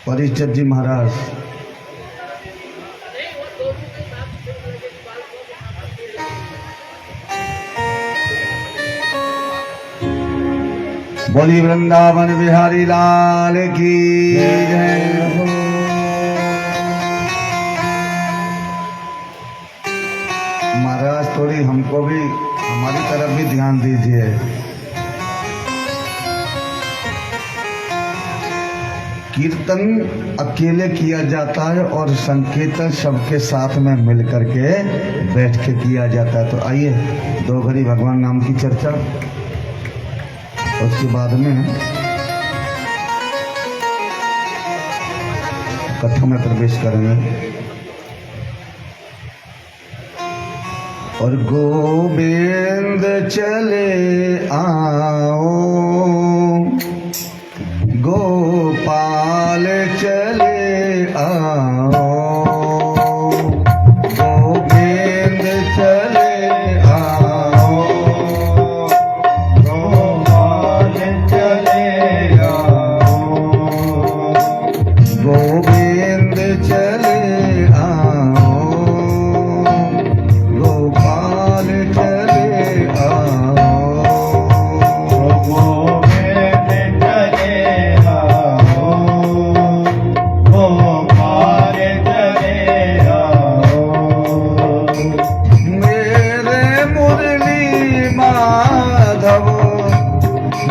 परीक्षित जी महाराज बोली वृंदावन बिहारी लाल की जय। महाराज थोड़ी हमको भी हमारी तरफ भी ध्यान दीजिए। कीर्तन अकेले किया जाता है और संकीर्तन सबके साथ में मिल करके बैठ के किया जाता है। तो आइए दो घड़ी भगवान नाम की चर्चा, उसके बाद में कथा में प्रवेश करेंगे। और गोविंद चले आओ, गोपाल चले आओ, गोविंद चले आओ, गोपाल चले आओ, गोविंद चले आओ, गोपाल चले आओ,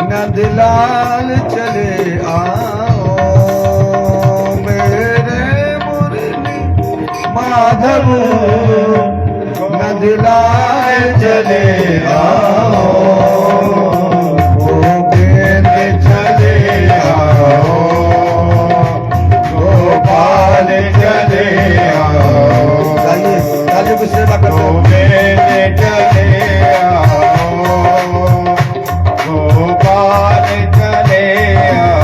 नंदलाल चले आओ, मेरे मुरली माधव नंदलाल चले आओ, गोविंद चले आओ, गोपाल चले आओ। तालियों की सेवा करते हो। गोविंद चले आओ, गोपाल चले आओ।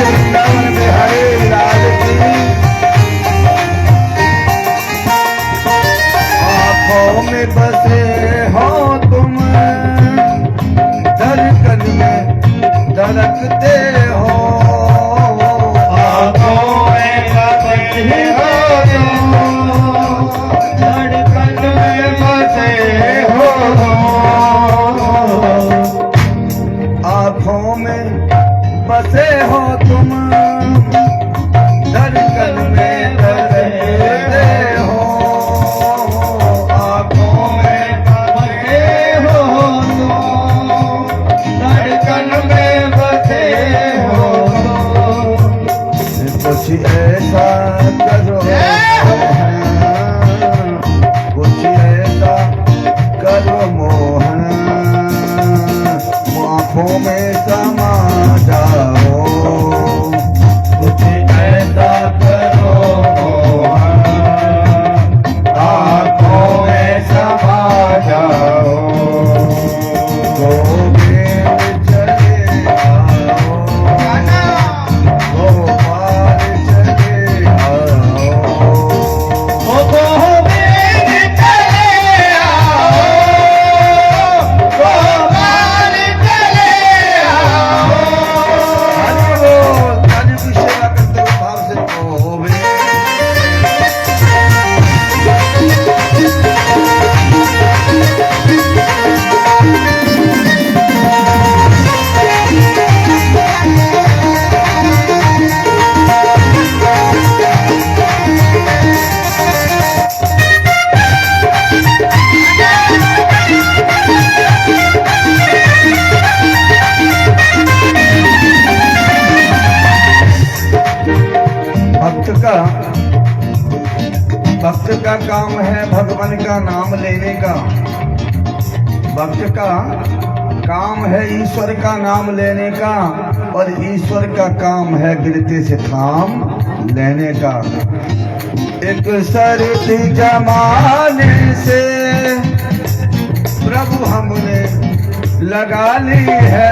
वृंदावन बिहारी लाल की। आँखों में बसे हो तुम, धड़कन में धड़कते हो, आँखों में बसे हो तुम, धड़कन में बसे हो, आँखों में बसे हो तुम, धड़कन में धड़कते हो, आँखों में बसे हो तुम, धड़कन में बसे हो। कुछ ऐसा करो, कुछ ऐसा करो मोहन, आँखों में समा जाओ, कुछ ऐसा करो मोहन, आँखों में समा जाओ, गोविंद चले आओ, गोपाल चले आओ, गोविंद चले आओ, गोपाल चले आओ। तालियों की सेवा करते हुए भाव से गोविंद। भक्त का काम है भगवान का नाम लेने का। भक्त का काम है ईश्वर का नाम लेने का, और ईश्वर का काम है गिरते से थाम लेने का। एक शर्त जमाने से प्रभु हम लगा ली है।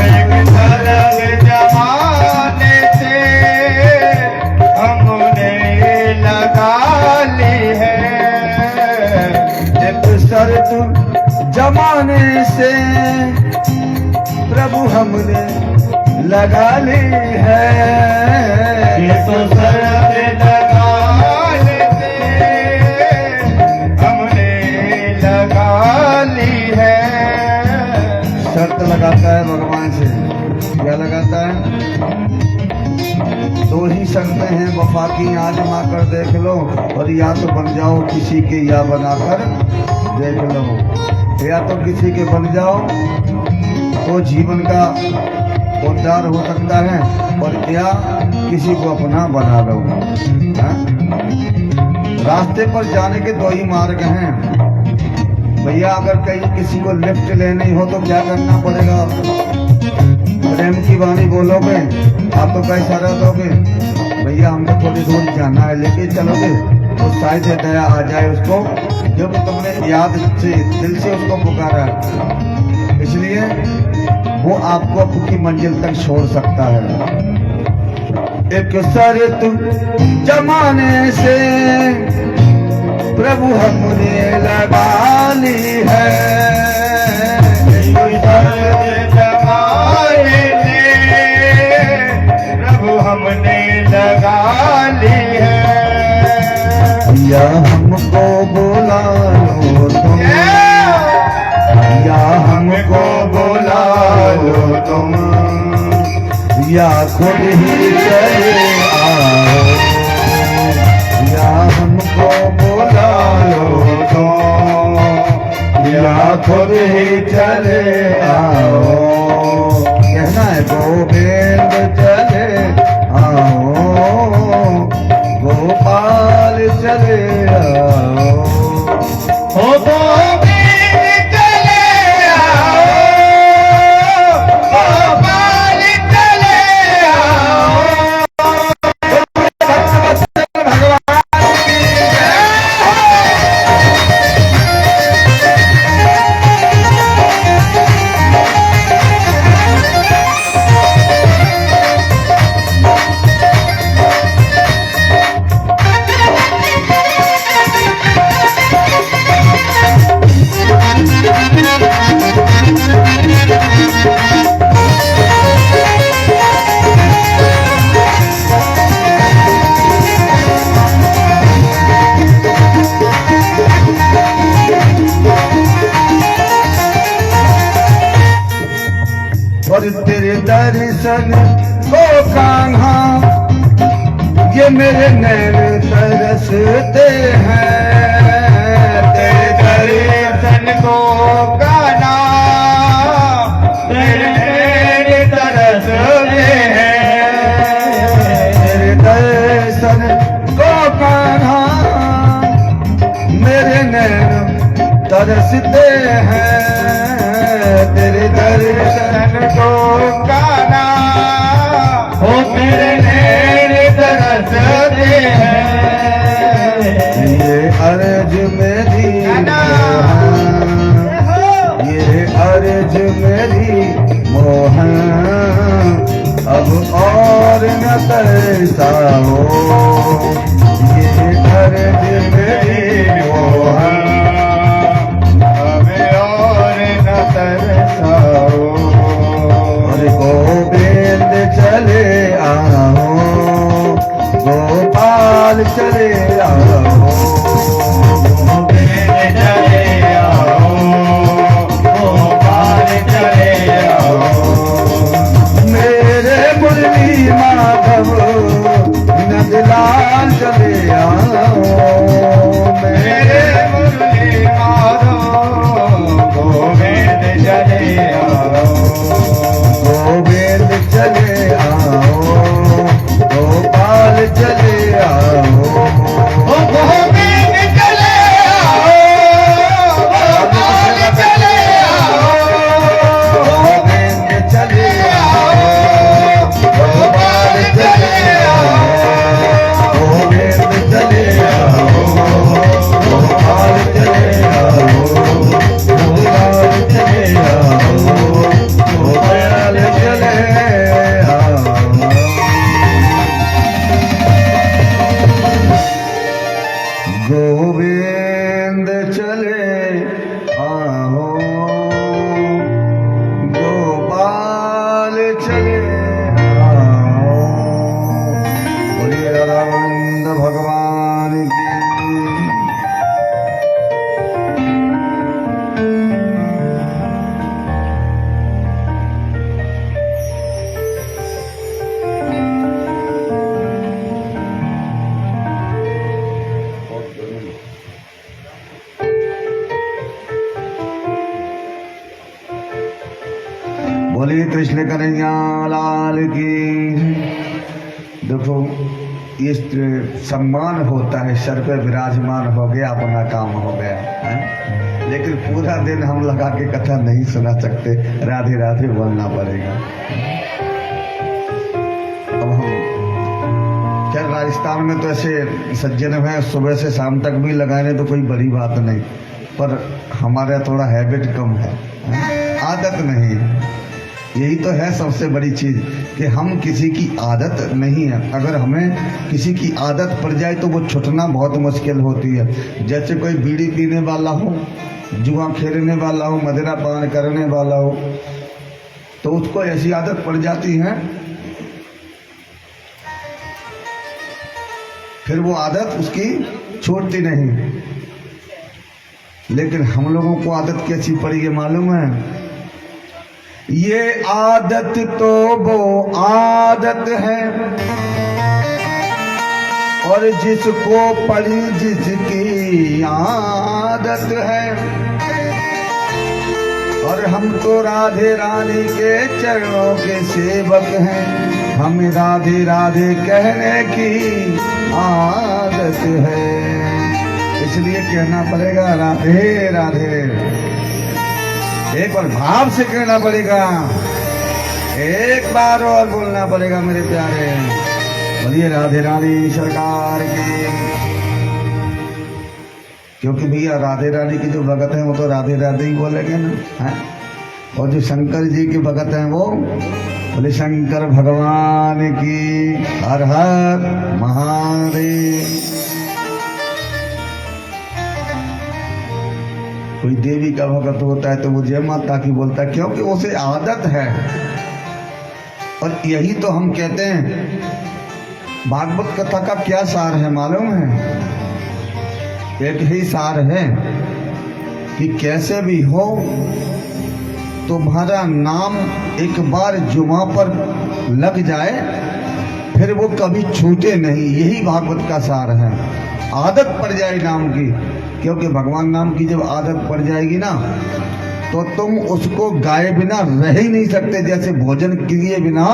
एक सरल जमाने से हमने लगा ली है। एक शर्त जमाने से प्रभु हमने लगा ली है। ये तो शर्त लगाने से हमने लगा ली है। शर्त लगाता है भगवान से, क्या लगाता है? दो ही शर्तें हैं वफा की, आजमा कर देख लो, और या तो बन जाओ किसी के या बनाकर देख लो। या तो किसी के बन जाओ तो जीवन का उद्धार हो सकता है, और या किसी को अपना बना लो। हाँ? रास्ते पर जाने के दो ही मार्ग हैं भैया। अगर कहीं किसी को लिफ्ट लेनी हो तो क्या करना पड़ेगा? प्रेम की वाणी बोलोगे आप तो पैसा रह दोगे, भैया हमको थोड़ी दूर जाना है, लेके चलोगे तो शायद दया आ जाए उसको, जब तुमने याद से दिल से उसको पुकारा है। इसलिए वो आपको आपकी मंजिल तक छोड़ सकता है। एक शर्त जमाने से प्रभु हमने लगा ली है। एक शर्त जमाने से प्रभु हमने लगा ली है। या हमको बुला लो तुम, या हमको बुला लो तुम, या खुद ही चले आओ। या हमको बुला लो तुम, या खुद ही चले आओ। कहना है गोविंद चले आओ, गोपाल चले आओ। हो गोविंद चले आओ, गोपाल चले आओ। और तेरे दर्शन को कान्हा ये मेरे नैन तरसते हैं। तेरे दर्शन को कान्हा तेरे तरसते हैं। तेरे दर्शन को कान्हा मेरे नैन तरसते हैं। तेरे दर्शन को कान्हा हो तेरे नैन तरसते हैं। ये अर्ज मेरी ये अर्ज मेरी मोहन, अब और न तरसाओ। ये अर्ज मेरी मोहन, हमें और न तरसाओ। और गोविंद चले आओ, गोपाल चले आओ। गोविंद चले आओ, गोपाल चले आओ। मेरे मुरली माधव नंदलाल चले गोविंद चले आहो, गोपाल चले आओ। बोलिए राधानंद भगवान की। बोलिए कृष्ण कन्हैया लाल की। देखो ये सम्मान होता है, सर पे विराजमान हो गया, अपना काम हो गया है? लेकिन पूरा दिन हम लगा के कथा नहीं सुना सकते, राधे राधे बोलना पड़ेगा। अब हम क्या राजस्थान में तो ऐसे सज्जन हैं, सुबह से शाम तक भी लगाने तो कोई बड़ी बात नहीं, पर हमारा थोड़ा हैबिट कम है, आदत नहीं है। यही तो है सबसे बड़ी चीज कि हम किसी की आदत नहीं है। अगर हमें किसी की आदत पड़ जाए तो वो छूटना बहुत मुश्किल होती है। जैसे कोई बीड़ी पीने वाला हो, जुआ खेलने वाला हो, मदिरा पान करने वाला हो, तो उसको ऐसी आदत पड़ जाती है, फिर वो आदत उसकी छूटती नहीं। लेकिन हम लोगों को आदत कैसी पड़ी है मालूम है? ये आदत तो वो आदत है, और जिसको पड़ी जिसकी आदत है। और हम तो राधे रानी के चरणों के सेवक हैं, हमें राधे राधे कहने की आदत है, इसलिए कहना पड़ेगा राधे राधे। एक बार भाव से कहना पड़ेगा, एक बार और बोलना पड़ेगा मेरे प्यारे। बोलिए राधे रानी सरकार की। क्योंकि भैया राधे रानी की जो भगत है वो तो राधे राधे ही बोलेंगे ना, है? और जो शंकर जी के भगत हैं वो बोले शंकर भगवान की हर हर महादेव। कोई देवी का भगत होता है तो वो जय माता की बोलता है, क्योंकि उसे आदत है। और यही तो हम कहते हैं, भागवत कथा का क्या सार है मालूम है? एक ही सार है कि कैसे भी हो तुम्हारा नाम एक बार जुमा पर लग जाए, फिर वो कभी छूटे नहीं। यही भागवत का सार है। आदत पड़ जाए नाम की, क्योंकि भगवान नाम की जब आदत पड़ जाएगी ना, तो तुम उसको गाए बिना रह ही नहीं सकते। जैसे भोजन किए बिना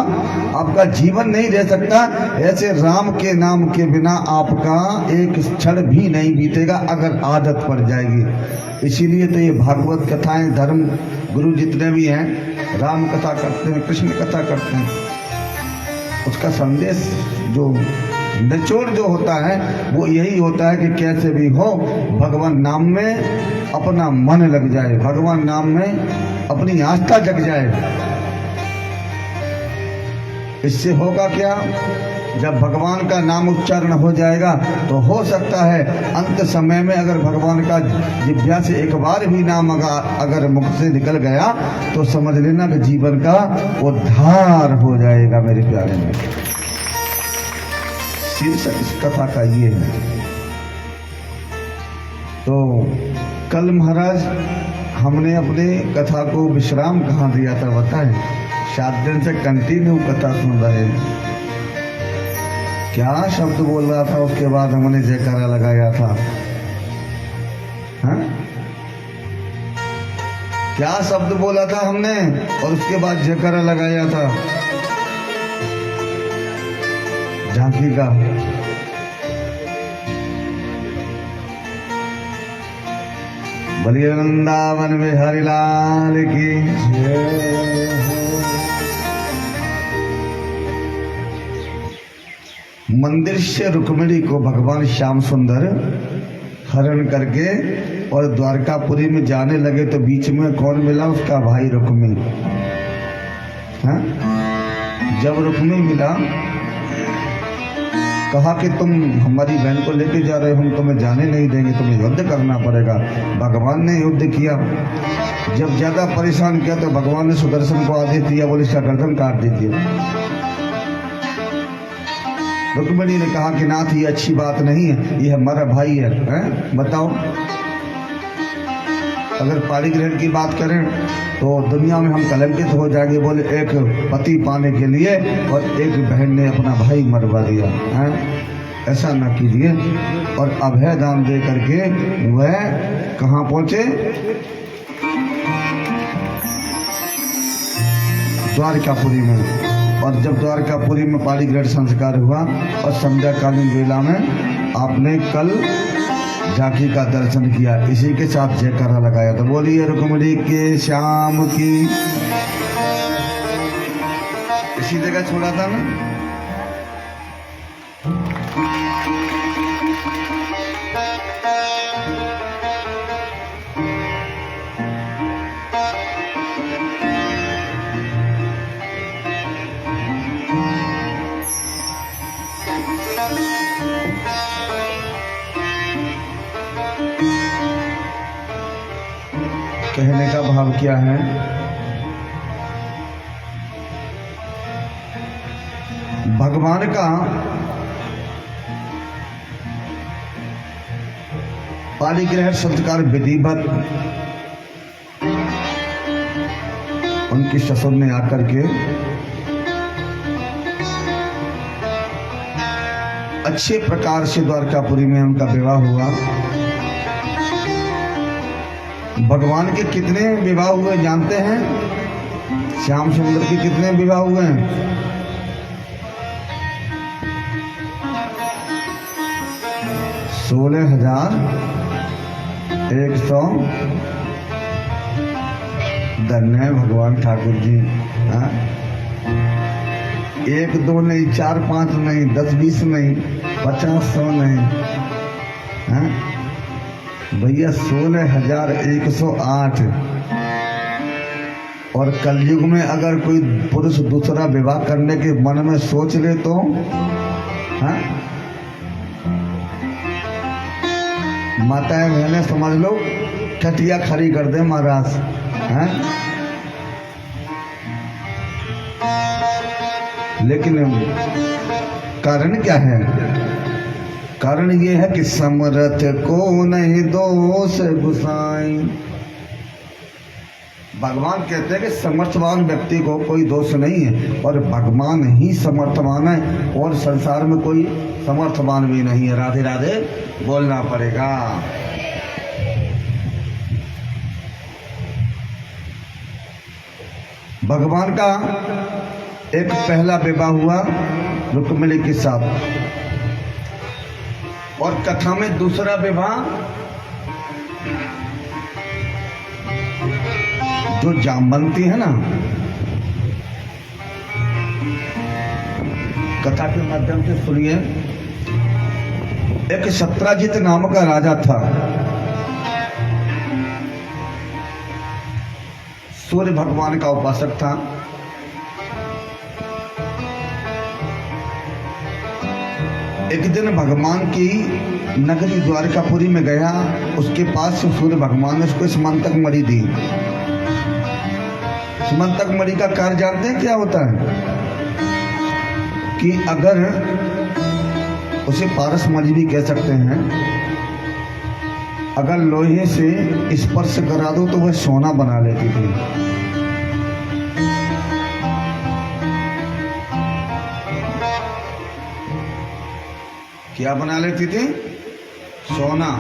आपका जीवन नहीं रह सकता, ऐसे राम के नाम के बिना आपका एक क्षण भी नहीं बीतेगा, अगर आदत पड़ जाएगी। इसीलिए तो ये भागवत कथाएं, धर्म गुरु जितने भी हैं, राम कथा करते हैं, कृष्ण कथा करते हैं, उसका संदेश जो निचोड़ जो होता है वो यही होता है कि कैसे भी हो भगवान नाम में अपना मन लग जाए, भगवान नाम में अपनी आस्था जग जाए। इससे होगा क्या? जब भगवान का नाम उच्चारण हो जाएगा तो हो सकता है अंत समय में अगर भगवान का जिह्वा से एक बार भी नाम अगर मुख से निकल गया तो समझ लेना कि जीवन का उद्धार हो जाएगा। मेरे प्यारे में शीर्षक इस कथा का ये है। तो कल महाराज हमने अपने कथा को विश्राम कहाँ दिया था बताएं? 7 दिन से कंटिन्यू कथा सुन रहे हैं। क्या शब्द बोल रहा था, उसके बाद हमने जयकारा लगाया था। हाँ? क्या शब्द बोला था हमने और उसके बाद जयकारा लगाया था? झांकी का बलिए वृंदावन में हरिलाल की मंदिर से रुक्मिणी को भगवान श्याम सुंदर हरण करके और द्वारकापुरी में जाने लगे तो बीच में कौन मिला? उसका भाई रुक्मी। हाँ? जब रुक्मी मिला कहा कि तुम हमारी बहन को लेके जा रहे हो, हम तुम्हें जाने नहीं देंगे, तुम्हें युद्ध करना पड़ेगा। भगवान ने युद्ध किया। जब ज्यादा परेशान किया तो भगवान ने सुदर्शन को आदेश दिया, बोले इसका गर्दन काट दीजिए। रुक्मिणी ने कहा कि नाथ ये अच्छी बात नहीं है, ये हमारा भाई है? बताओ, अगर पाणिग्रहण की बात करें तो दुनिया में हम कलंकित हो जाएंगे। बोले एक पति पाने के लिए और एक बहन ने अपना भाई मरवा दिया है, ऐसा न कीजिए। और अभय दान दे करके वह कहाँ पहुंचे? द्वारकापुरी में। और जब द्वारकापुरी में पाणिग्रहण संस्कार हुआ और संध्या कालीन वेला में आपने कल झांकी का दर्शन किया, इसी के साथ जयकारा लगाया। तो बोलिए रुक्मिणी के श्याम की। इसी जगह छोड़ा था ना। कहने का भाव क्या है? भगवान का पाणिग्रहण संस्कार विधिवत उनकी ससुर ने आकर के अच्छे प्रकार से द्वारकापुरी में उनका विवाह हुआ। भगवान के कितने विवाह हुए जानते हैं? श्याम सुंदर के कितने विवाह हुए हैं? 16,100। धन्य है भगवान ठाकुर जी। हाँ? 1 2 नहीं, 4 5 नहीं, 10 20 नहीं, 50 100 नहीं। हाँ? भैया 16,108। और कलयुग में अगर कोई पुरुष दूसरा विवाह करने के मन में सोच ले तो हाँ? माताएं बहनें समझ लो, खटिया खड़ी कर दे महाराज। हाँ? लेकिन कारण क्या है? कारण ये है कि समर्थ को नहीं दोष गुसाई। भगवान कहते हैं कि समर्थवान व्यक्ति को कोई दोष नहीं है, और भगवान ही समर्थवान है, और संसार में कोई समर्थवान भी नहीं है। राधे राधे बोलना पड़ेगा। भगवान का एक पहला विवाह हुआ रुक्मिणी के साथ, और कथा में दूसरा विवाह जो जामवंती है ना, कथा के माध्यम से सुनिए। एक सत्राजित नाम का राजा था। सूर्य भगवान का उपासक था। एक दिन भगवान की नगरी द्वारकापुरी में गया, उसके पास सूर्य भगवान ने उसको स्मंतक मणि दी। स्मंतक मणि का कार्य जानते हैं क्या होता है? कि अगर उसे पारस मणि भी कह सकते हैं, अगर लोहे से स्पर्श करा दो तो वह सोना बना लेती थी। क्या बना लेती थी? सोना।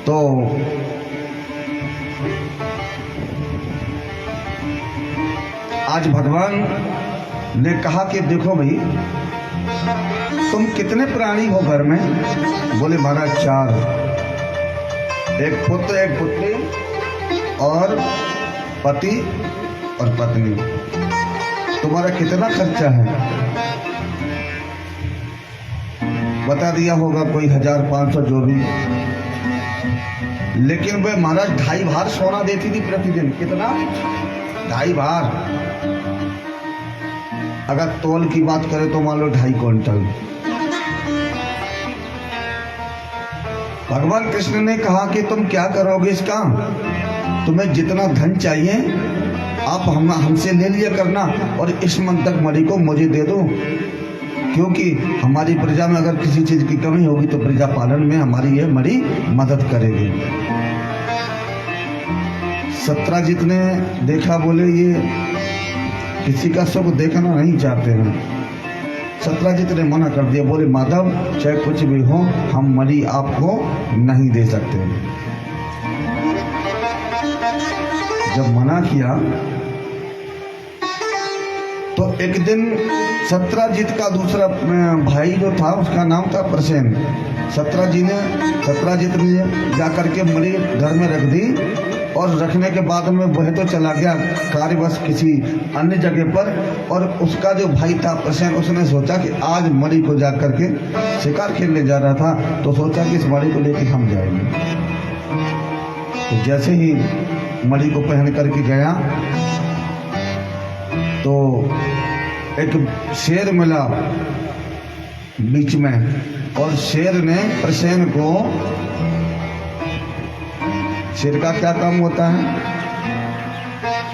तो आज भगवान ने कहा कि देखो भाई, तुम कितने प्राणी हो घर में? बोले महाराज 4, एक पुत्र एक पुत्री और पति और पत्नी। तुम्हारा कितना खर्चा है? बता दिया होगा कोई 1500 जो भी। लेकिन वह महाराज 2.5 भार सोना देती थी प्रतिदिन। कितना? 2.5 भार। अगर तोल की बात करें तो मान लो 2.5 क्विंटल। भगवान कृष्ण ने कहा कि तुम क्या करोगे इसका? तुम्हें जितना धन चाहिए आप हमसे ले लिया करना और इस मंतक मणि को मुझे दे दो, क्योंकि हमारी प्रजा में अगर किसी चीज की कमी होगी तो प्रजा पालन में हमारी यह मणि मदद करेगी। सत्राजित ने देखा, बोले ये किसी का सुख देखना नहीं चाहते हैं। सत्राजित ने मना कर दिया, बोले माधव चाहे कुछ भी हो हम मणि आपको नहीं दे सकते। जब मना किया तो एक दिन सत्राजित का दूसरा भाई जो था उसका नाम था प्रसेन। सत्राजित ने जाकर के मणि घर में रख दी और रखने के बाद में वह तो चला गया कार्यवश किसी अन्य जगह पर, और उसका जो भाई था प्रसेन उसने सोचा कि आज मणि को जाकर के शिकार खेलने जा रहा था, तो सोचा कि इस मणि को लेकर हम जाएंगे। तो जैसे ही मणि को पहन करके गया तो एक शेर मिला बीच में, और शेर ने प्रसेन को, शेर का क्या काम होता है?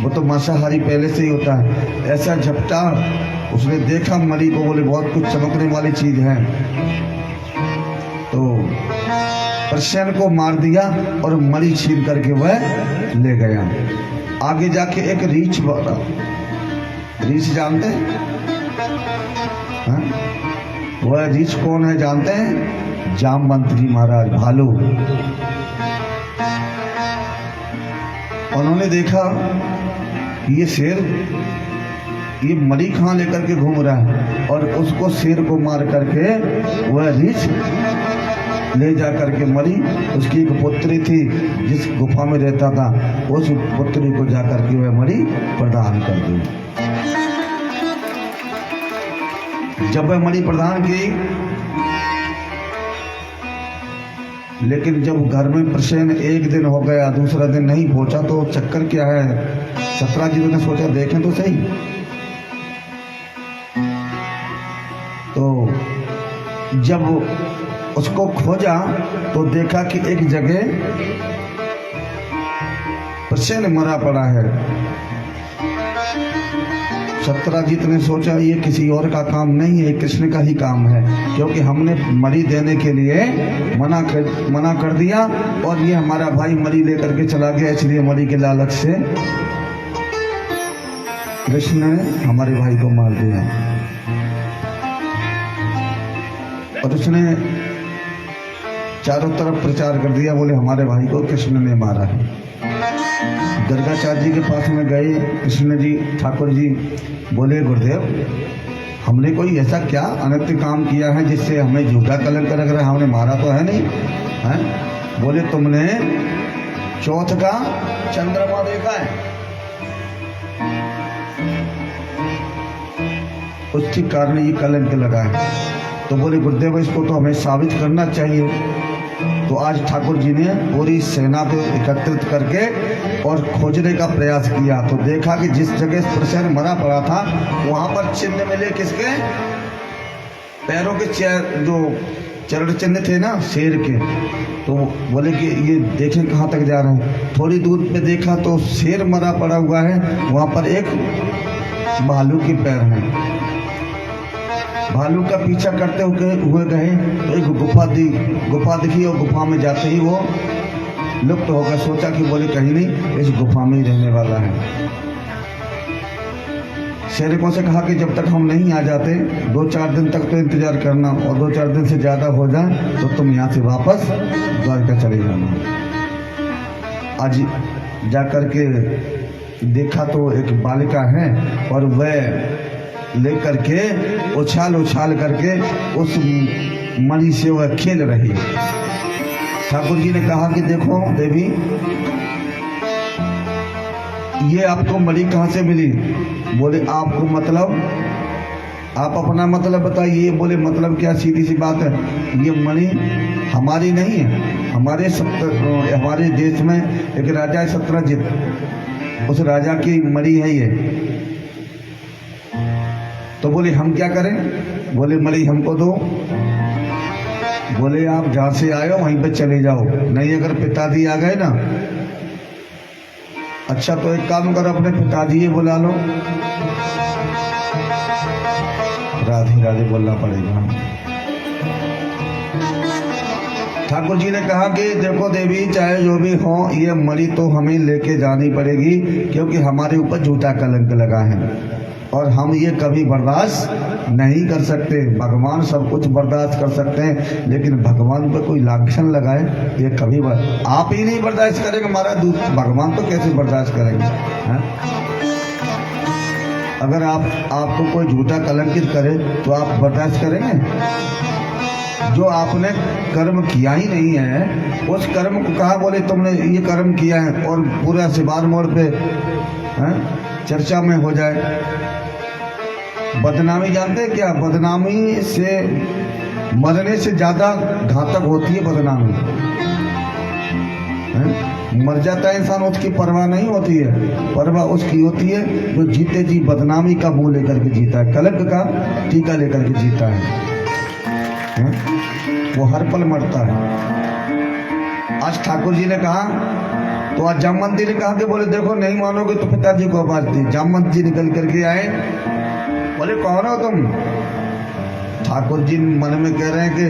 वो तो मांसाहारी पहले से ही होता है। ऐसा झपटा उसने देखा मणि को, बोले बहुत कुछ चमकने वाली चीज है, तो प्रसेन को मार दिया और मणि छीन करके वह ले गया। आगे जाके एक रीछ बना। रीछ जानते हैं? वह रीछ कौन है जानते हैं? जामवंत जी महाराज, भालू। उन्होंने देखा ये शेर ये मणि कहाँ लेकर के घूम रहा है, और उसको शेर को मार करके वह रीछ ले जा करके मणि, उसकी एक पुत्री थी जिस गुफा में रहता था, उस पुत्री को जाकर के वह मणि प्रदान कर दी। जब वह मणि प्रदान की, लेकिन जब घर में प्रसेन एक दिन हो गया, दूसरा दिन नहीं पहुंचा, तो चक्कर क्या है? सत्राजित ने सोचा देखें तो सही। तो जब उसको खोजा तो देखा कि एक जगह प्रसेन मरा पड़ा है। सत्राजित ने सोचा ये किसी और का काम नहीं है, कृष्ण का ही काम है, क्योंकि हमने मणि देने के लिए मना कर दिया और ये हमारा भाई मणि लेकर के चला गया, इसलिए मणि के लालच से कृष्ण ने हमारे भाई को मार दिया। और उसने चारों तरफ प्रचार कर दिया, बोले हमारे भाई को कृष्ण ने मारा है। गर्गाचार्य जी के पास में गए कृष्ण जी, ठाकुर जी, बोले गुरुदेव हमने कोई ऐसा क्या अनर्थ काम किया है जिससे हमें झूठा कलंक लग रहा है, हमने मारा तो है नहीं है? बोले तुमने चौथ का चंद्रमा देखा है, उसके कारण ये कलंक लगा है। तो बोले गुरुदेव इसको तो हमें साबित करना चाहिए। तो आज ठाकुर जी ने पूरी सेना को एकत्रित करके और खोजने का प्रयास किया, तो देखा कि जिस जगह प्रसेन मरा पड़ा था वहां पर चिन्ह मिले, किसके? पैरों के जो चरण चिन्ह थे ना शेर के। तो बोले कि ये देखें कहाँ तक जा रहे हैं। थोड़ी दूर पे देखा तो शेर मरा पड़ा हुआ है, वहां पर एक भालू के पैर हैं। भालू का पीछा करते हुए गए तो एक गुफा दिखी, और गुफा में जाते ही वो लुप्त हो गया। सोचा कि बोले कहीं नहीं, इस गुफा में ही रहने वाला है। सैनिकों से कहा कि जब तक हम नहीं आ जाते 2-4 दिन तक तो इंतजार करना, और 2-4 दिन से ज्यादा हो जाए तो तुम यहाँ से वापस द्वारका चले जाना। आज जाकर के देखा तो एक बालिका है और वह लेकर के उछाल करके उस मणि से वह खेल रही। ठाकुर जी ने कहा कि देखो देवी, ये आपको मणि कहाँ से मिली? बोले आपको मतलब आप अपना मतलब बताइए। बोले मतलब क्या, सीधी सी बात है, ये मणि हमारी नहीं है, हमारे देश में एक राजा है सत्यजित, उस राजा की मणि है ये। तो बोले हम क्या करें? बोले मणि हमको दो। बोले आप जहां से आए हो वहीं पे चले जाओ, नहीं अगर पिताजी आ गए ना, अच्छा तो एक काम करो, अपने पिताजी ये बुला लो। राधे राधे बोलना पड़ेगा। ठाकुर जी ने कहा कि देखो देवी, चाहे जो भी हो, ये मणि तो हमें लेके जानी पड़ेगी, क्योंकि हमारे ऊपर झूठा कलंक लगा है और हम ये कभी बर्दाश्त नहीं कर सकते। भगवान सब कुछ बर्दाश्त कर सकते हैं, लेकिन भगवान पर कोई लांछन लगाए ये कभी आप ही नहीं बर्दाश्त करेंगे हमारा दूध, भगवान तो कैसे बर्दाश्त करेंगे? है? अगर आपको कोई झूठा कलंकित करे तो आप बर्दाश्त करेंगे? जो आपने कर्म किया ही नहीं है, उस कर्म को कहा बोले तुमने ये कर्म किया है, और पूरा सिबार मोड़ पे चर्चा में हो जाए। बदनामी जानते हैं क्या? बदनामी से मरने से ज्यादा घातक होती है बदनामी। मर जाता है इंसान, उसकी परवाह नहीं होती है, परवाह उसकी होती है जो जीते जी बदनामी का मुंह लेकर के जीता है, कलंक का टीका लेकर के जीता है। वो हर पल मरता है। आज ठाकुर जी ने कहा, तो आज जामवंत जी ने कहा कि बोले देखो नहीं मानोगे तो पिताजी को आवाज दी। जामवंत जी निकल करके आए, बोले कौन हो तुम? ठाकुर जी मन में कह रहे हैं कि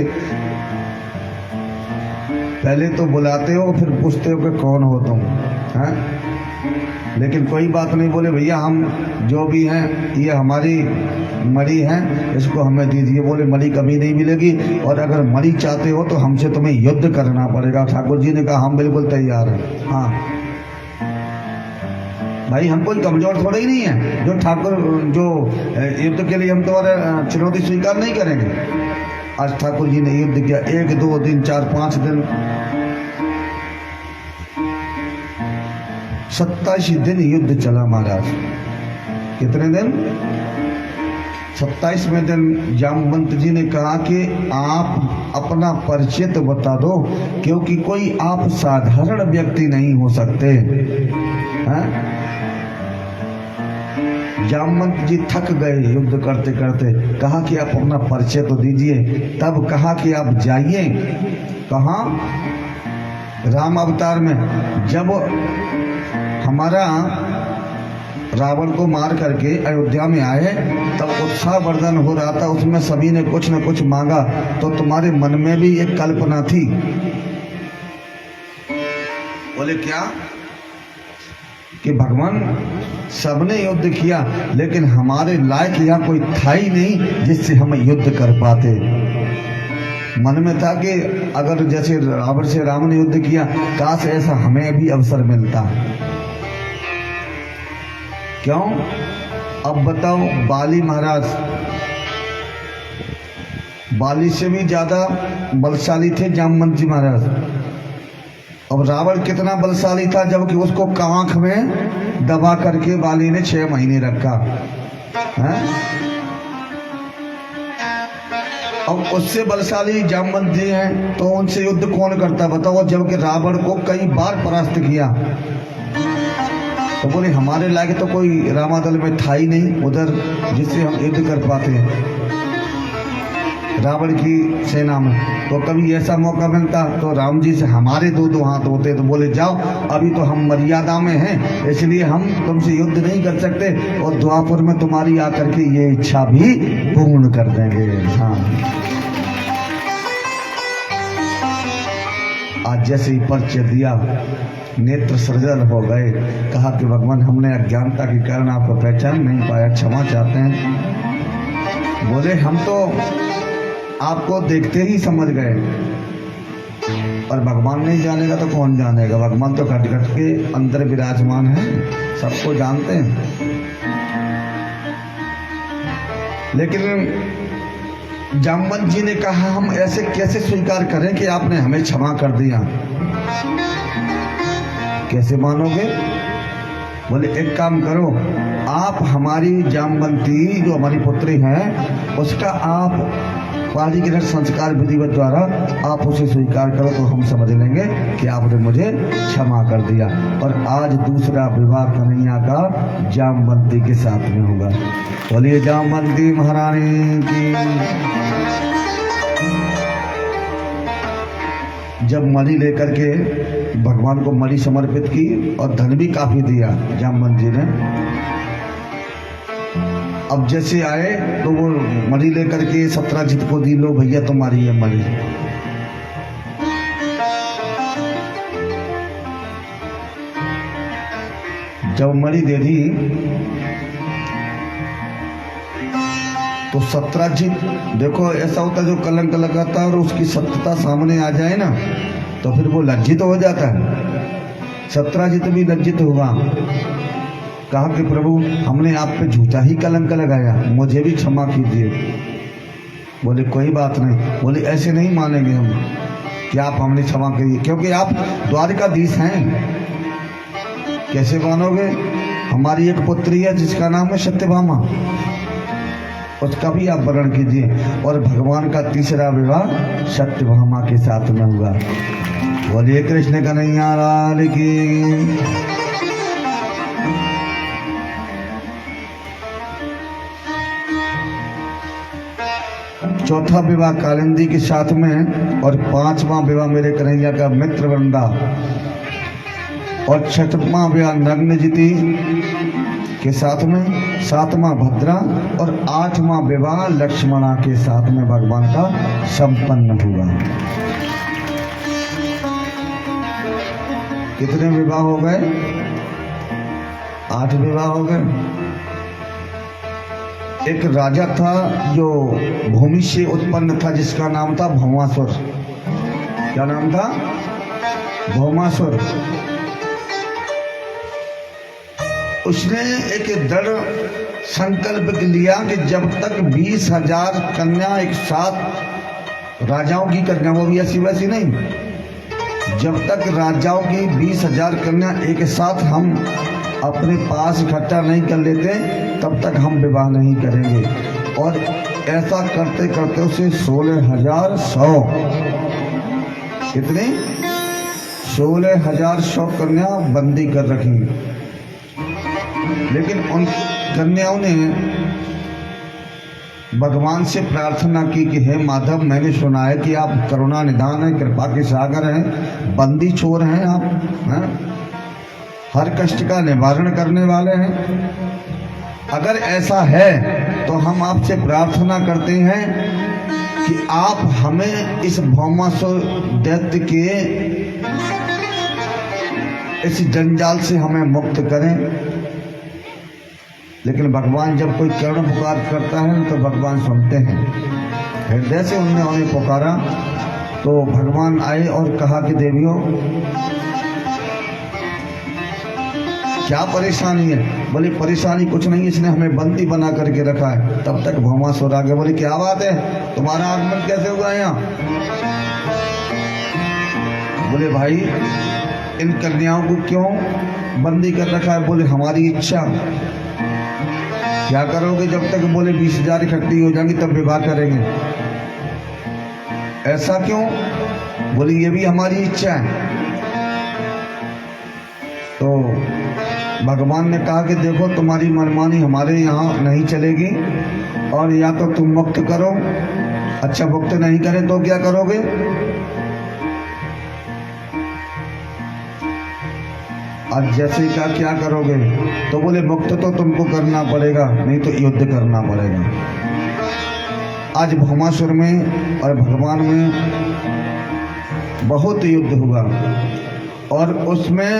पहले तो बुलाते हो फिर पूछते हो कि कौन हो तुम, हैं? लेकिन कोई बात नहीं, बोले भैया हम जो भी हैं ये हमारी मणि है, इसको हमें दीजिए। बोले मणि कभी नहीं मिलेगी, और अगर मणि चाहते हो तो हमसे तुम्हें युद्ध करना पड़ेगा। ठाकुर जी ने कहा हम बिल्कुल तैयार हैं। हाँ भाई, हम कोई कमजोर थोड़े ही नहीं है जो युद्ध के लिए हम तुम्हारा चुनौती स्वीकार नहीं करेंगे। आज ठाकुर जी ने युद्ध किया, 1 2 दिन 4 5 दिन, 27 दिन युद्ध चला महाराज। कितने दिन? 27वें दिन जामवंत जी ने कहा कि आप अपना परिचय तो बता दो, क्योंकि कोई आप साधारण व्यक्ति नहीं हो सकते हैं? जामवंत जी थक गए युद्ध करते करते, कहा कि आप अपना परिचय तो दीजिए। तब कहा कि आप जाइए। कहाँ? राम अवतार में। जब हमारा रावण को मार करके अयोध्या में आए तब उत्साहवर्धन हो रहा था, उसमें सभी ने कुछ न कुछ मांगा, तो तुम्हारे मन में भी एक कल्पना थी। बोले क्या? कि भगवान सबने युद्ध किया, लेकिन हमारे लायक यहाँ कोई था ही नहीं जिससे हम युद्ध कर पाते। मन में था कि अगर जैसे रावण से राम ने युद्ध किया, काश ऐसा हमें भी अवसर मिलता। क्यों? अब बताओ, बाली महाराज बाली से भी ज्यादा बलशाली थे जामवंत जी महाराज। अब रावण कितना बलशाली था, जबकि उसको कांख में दबा करके बाली ने 6 महीने रखा है? अब उससे बलशाली जामवंत जी हैं, तो उनसे युद्ध कौन करता बताओ? जबकि रावण को कई बार परास्त किया। तो बोले हमारे लायक तो कोई रामादल में था ही नहीं उधर जिससे हम युद्ध कर पाते हैं रावण की सेना में। तो कभी ऐसा मौका मिलता तो राम जी से हमारे 2 हाथ होते, तो बोले जाओ, अभी तो हम मर्यादा में हैं, इसलिए हम तुमसे युद्ध नहीं कर सकते, और द्वापर में तुम्हारी आकर के ये इच्छा भी पूर्ण कर देंगे। हाँ, आज जैसे ही परिचय दिया, नेत्र सृजल हो गए। कहा कि भगवान हमने अज्ञानता के कारण आपको पहचान नहीं पाया, क्षमा चाहते हैं। बोले हम तो आपको देखते ही समझ गए, और भगवान नहीं जानेगा तो कौन जानेगा? भगवान तो घट घट के अंदर विराजमान है, सबको जानते हैं। लेकिन जामवंत जी ने कहा हम ऐसे कैसे स्वीकार करें कि आपने हमें क्षमा कर दिया? कैसे मानोगे? बोले एक काम करो, आप हमारी जामवंती जो हमारी पुत्री है उसका आप पाणिग्रहण संस्कार विधिवत द्वारा आप उसे स्वीकार करो तो हम समझ लेंगे कि आपने मुझे क्षमा कर दिया। और आज दूसरा विवाह कन्हैया का जामवंती के साथ में होगा। बोलिए जामवंती महारानी की। जब मणि लेकर के भगवान को मणि समर्पित की और धन भी काफी दिया जामवंत जी ने। अब जैसे आए तो वो मणि लेकर के सत्राजित को दी, लो भैया तुम्हारी है मणि। जब मणि दे दी तो सत्राजित, देखो ऐसा होता है जो कलंक लगाता है और उसकी सत्यता सामने आ जाए ना तो फिर वो लज्जित हो जाता है। सत्राजित भी लज्जित हुआ, कहा कि प्रभु हमने आप पे झूठा ही कलंक लगाया, मुझे भी क्षमा कीजिए। बोले कोई बात नहीं। बोले ऐसे नहीं मानेंगे हम कि आप हमने क्षमा कीजिए, क्योंकि आप द्वारकाधीश हैं। कैसे मानोगे? हमारी एक पुत्री है जिसका नाम है सत्यभामा, उसका भी आप वर्णन कीजिए। और भगवान का तीसरा विवाह सत्यभामा के साथ में हुआ। बोलिए कृष्ण कन्हैया लाल की। चौथा विवाह कालिंदी के साथ में और पांचवा विवाह मेरे कन्हैया का मित्र वृंदा और छठवां विवाह नग्नजिति के साथ में, सातवां भद्रा और आठवां विवाह लक्ष्मणा के साथ में भगवान का संपन्न हुआ। कितने विवाह हो गए? 8 विवाह हो गए। एक राजा था जो भूमि से उत्पन्न था जिसका नाम था भौमासुर। क्या नाम था? भौमासुर। उसने एक दृढ़ संकल्प लिया कि जब तक 20,000 कन्या एक साथ, राजाओं की कन्या, वो भी ऐसी वैसी नहीं, जब तक राजाओं की 20,000 कन्या एक साथ हम अपने पास इकट्ठा नहीं कर लेते तब तक हम विवाह नहीं करेंगे। और ऐसा करते करते उसे 16,100, कितनी? 16,100 कन्या बंदी कर रखी। लेकिन उन कन्याओं ने भगवान से प्रार्थना की कि हे माधव, मैंने सुना है कि आप करुणा निधान है, कृपा के सागर हैं, बंदी छोर हैं आप, हैं? हर कष्ट का निवारण करने वाले हैं। अगर ऐसा है तो हम आपसे प्रार्थना करते हैं कि आप हमें इस भौमासुर दैत्य के इस जंजाल से हमें मुक्त करें। लेकिन भगवान जब कोई करुण पुकार करता है तो भगवान सुनते हैं। हृदय से उन्होंने पुकारा तो भगवान आए और कहा कि देवियों क्या परेशानी है? बोले परेशानी कुछ नहीं, इसने हमें बंदी बना करके रखा है। तब तक भौमासुर आ गए। बोले क्या बात है, तुम्हारा आगमन कैसे हुआ यहाँ? बोले भाई इन कन्याओं को क्यों बंदी कर रखा है? बोले हमारी इच्छा। क्या करोगे जब तक? बोले 20,000 इकट्ठी हो जाएंगी तब विवाह करेंगे। ऐसा क्यों? बोले ये भी हमारी इच्छा है। तो भगवान ने कहा कि देखो तुम्हारी मनमानी हमारे यहाँ नहीं चलेगी, और या तो तुम मुक्त करो, अच्छा मुक्त नहीं करें तो क्या करोगे? आज जैसे कहा क्या करोगे? तो बोले मुक्त तो तुमको करना पड़ेगा, नहीं तो युद्ध करना पड़ेगा। आज भौमासुर में और भगवान में बहुत युद्ध हुआ और उसमें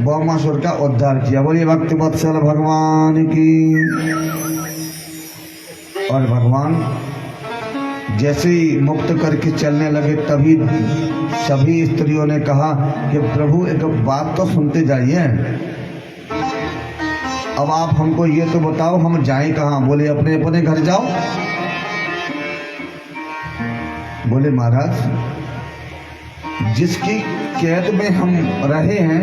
भौमासुर का उद्धार किया। बोलिए भक्त वत्सल भगवान की। और भगवान जैसे ही मुक्त करके चलने लगे तभी सभी स्त्रियों ने कहा कि प्रभु एक बात तो सुनते जाइए, अब आप हमको ये तो बताओ हम जाएं कहाँ? बोले अपने अपने घर जाओ। बोले महाराज जिसकी कैद में हम रहे हैं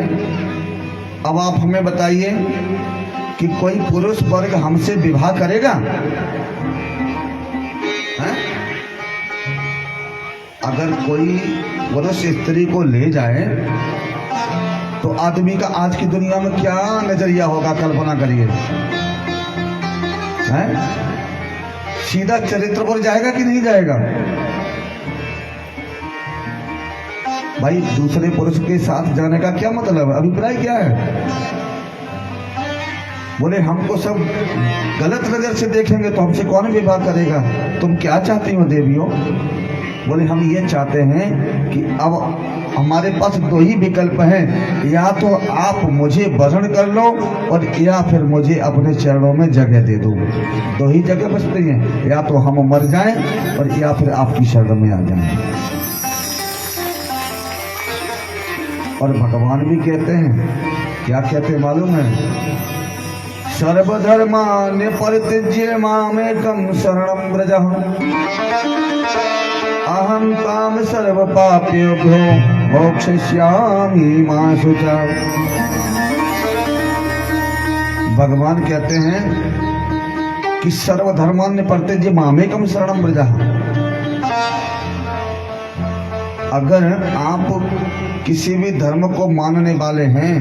अब आप हमें बताइए कि कोई पुरुष वर्ग हमसे विवाह करेगा? हैं? अगर कोई पुरुष स्त्री को ले जाए तो आदमी का आज की दुनिया में क्या नजरिया होगा, कल्पना करिए। हैं? सीधा चरित्र पर जाएगा कि नहीं जाएगा? भाई दूसरे पुरुष के साथ जाने का क्या मतलब है? अभिप्राय क्या है? बोले हमको सब गलत नजर से देखेंगे तो हमसे कौन विवाह करेगा? तुम क्या चाहती हो देवियों? बोले हम ये चाहते हैं कि अब हमारे पास दो ही विकल्प हैं, या तो आप मुझे वरण कर लो और या फिर मुझे अपने चरणों में जगह दे दो। दो ही जगह बचती हैं, या तो हम मर जाएं और या फिर आपकी शरण में आ जाएं। और भगवान भी कहते हैं, क्या कहते हैं मालूम है? सर्वधर्मान् परित्यज्य मामेकं शरणं व्रज, अहं तां सर्वपापेभ्यो मोक्षयिष्यामि मा शुचा। भगवान कहते हैं कि सर्वधर्मान् परित्यज्य मामेकं शरणं व्रज। अगर आप किसी भी धर्म को मानने वाले हैं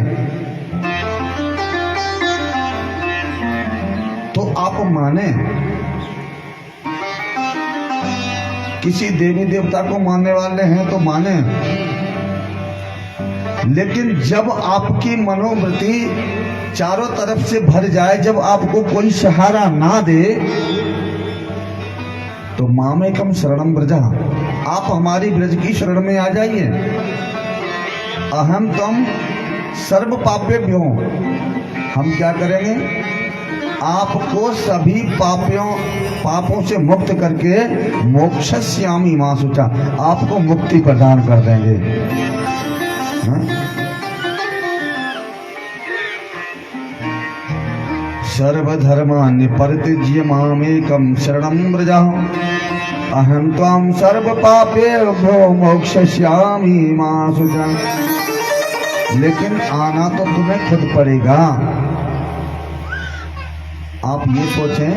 तो आप माने, किसी देवी देवता को मानने वाले हैं तो माने, लेकिन जब आपकी मनोवृत्ति चारों तरफ से भर जाए, जब आपको कोई सहारा ना दे, तो मामेकम शरणम व्रज, आप हमारी ब्रज की शरण में आ जाइए। अहम तम सर्व पापेभ्यो, हम क्या करेंगे? आपको सभी पापों से मुक्त करके मोक्षयिष्यामि मा शुचा, आपको मुक्ति प्रदान कर देंगे। सर्वधर्मान् परित्यज्य मामेकं शरणं व्रज, अहं त्वां सर्व पापेभ्यो मोक्षयिष्यामि मा शुचा। लेकिन आना तो तुम्हें खुद पड़ेगा। आप ये सोचें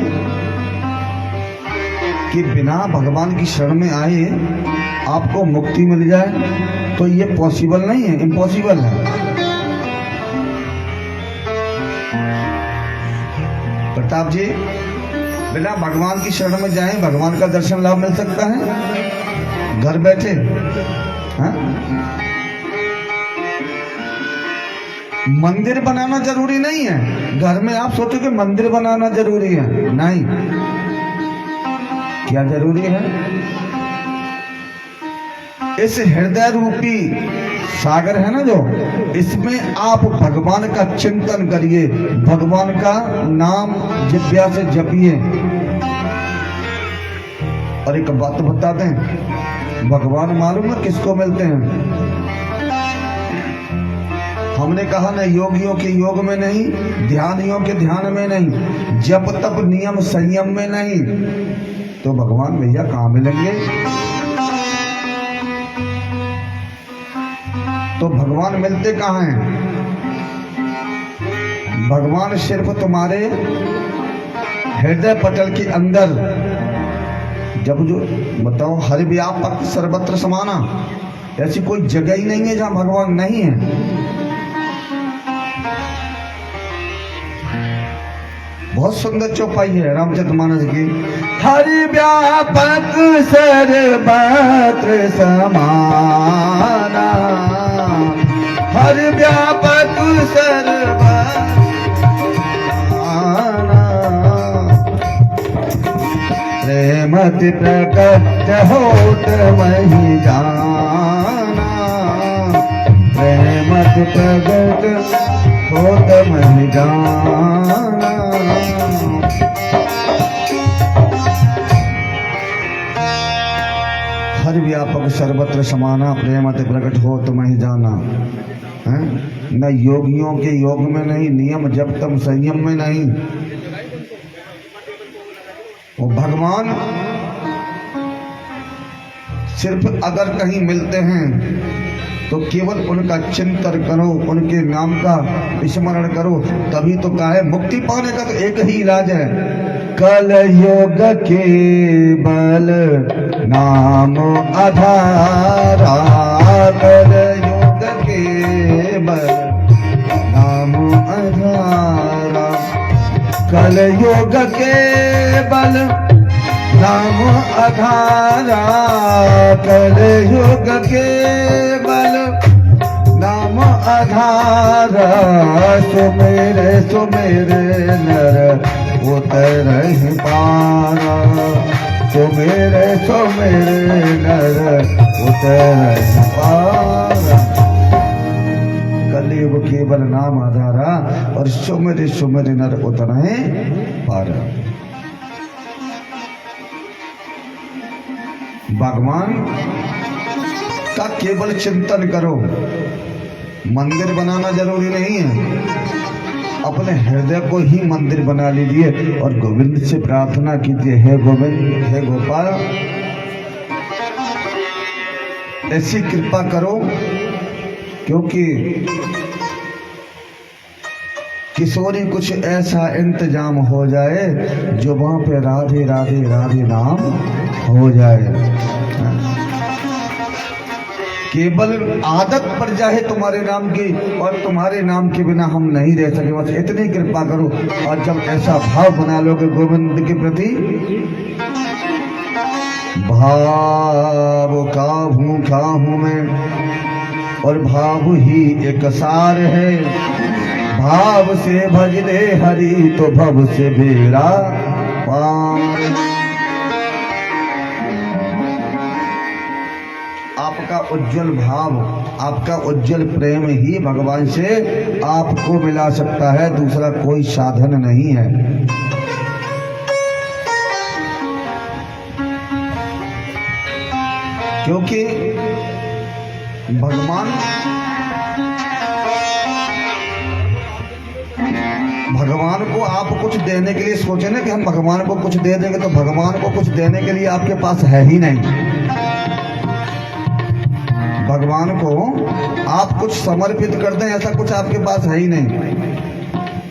कि बिना भगवान की शरण में आए आपको मुक्ति मिल जाए, तो ये पॉसिबल नहीं है, इम्पॉसिबल है। प्रताप जी, बिना भगवान की शरण में जाएं भगवान का दर्शन लाभ मिल सकता है घर बैठे? हाँ? मंदिर बनाना जरूरी नहीं है। घर में आप सोचो कि मंदिर बनाना जरूरी है, नहीं। क्या जरूरी है? इस हृदय रूपी सागर है ना जो, इसमें आप भगवान का चिंतन करिए, भगवान का नाम जिह्वा से जपिए। और एक बात बता दें, भगवान मालूम है किसको मिलते हैं? हमने कहा ना, योगियों के योग में नहीं, ध्यानियों के ध्यान में नहीं, जप तप नियम संयम में नहीं, तो भगवान भैया कहाँ मिलेंगे? तो भगवान मिलते कहाँ हैं? भगवान सिर्फ तुम्हारे हृदय पटल के अंदर, जब जो बताओ, हर व्यापक सर्वत्र समाना, ऐसी कोई जगह ही नहीं है जहां भगवान नहीं है। बहुत सुंदर चौपाई है रामचरितमानस की। हरि व्यापक सर्वत्र समाना, हरि व्यापक सर्वत्र समाना, प्रेमति प्रकट होत महि जाना, प्रेमति प्रकट होत महि जाना। हर व्यापक सर्वत्र समाना, प्रेमति प्रकट हो तुम ही जाना। है न योगियों के योग में नहीं, नियम जब तम संयम में नहीं। वो भगवान सिर्फ अगर कहीं मिलते हैं तो केवल उनका चिंतन करो, उनके नाम का स्मरण करो, तभी तो कहा मुक्ति पाने का तो एक ही इलाज है, कल योग केवल नाम आधारा, कल योग केवल नाम आधारा, कल योग केवल नाम आधारा, कल योग केवल नाम आधारा, सुमेरे सुमेरे नर उतर पारा, सुमेरे सुमेरे नर उतर पारा, कलयुग केवल नाम आधारा और सुमेरे सुमेरे नर उतर पारा। भगवान का केवल चिंतन करो, मंदिर बनाना जरूरी नहीं है, अपने हृदय को ही मंदिर बना लीजिए और गोविंद से प्रार्थना कीजिए, हे गोविंद, हे गोपाल, ऐसी कृपा करो क्योंकि किशोरी कुछ ऐसा इंतजाम हो जाए जो वहां पे राधे राधे राधे नाम हो जाए। केवल आदत पड़ जाए तुम्हारे नाम की और तुम्हारे नाम के बिना हम नहीं रह सके, बस इतनी कृपा करो। और जब ऐसा भाव बना लोगे गोविंद के प्रति, भाव का भूखा हूं मैं और भाव ही एक सार है, भाव से भज ले हरि तो भव से बेड़ा पार। आपका उज्जवल भाव, आपका उज्जवल प्रेम ही भगवान से आपको मिला सकता है, दूसरा कोई साधन नहीं है। क्योंकि भगवान को आप कुछ देने के लिए सोचे ना कि हम भगवान को कुछ दे देंगे, तो भगवान को कुछ देने के लिए आपके पास है ही नहीं। भगवान को आप कुछ समर्पित कर दें, ऐसा कुछ आपके पास है ही नहीं।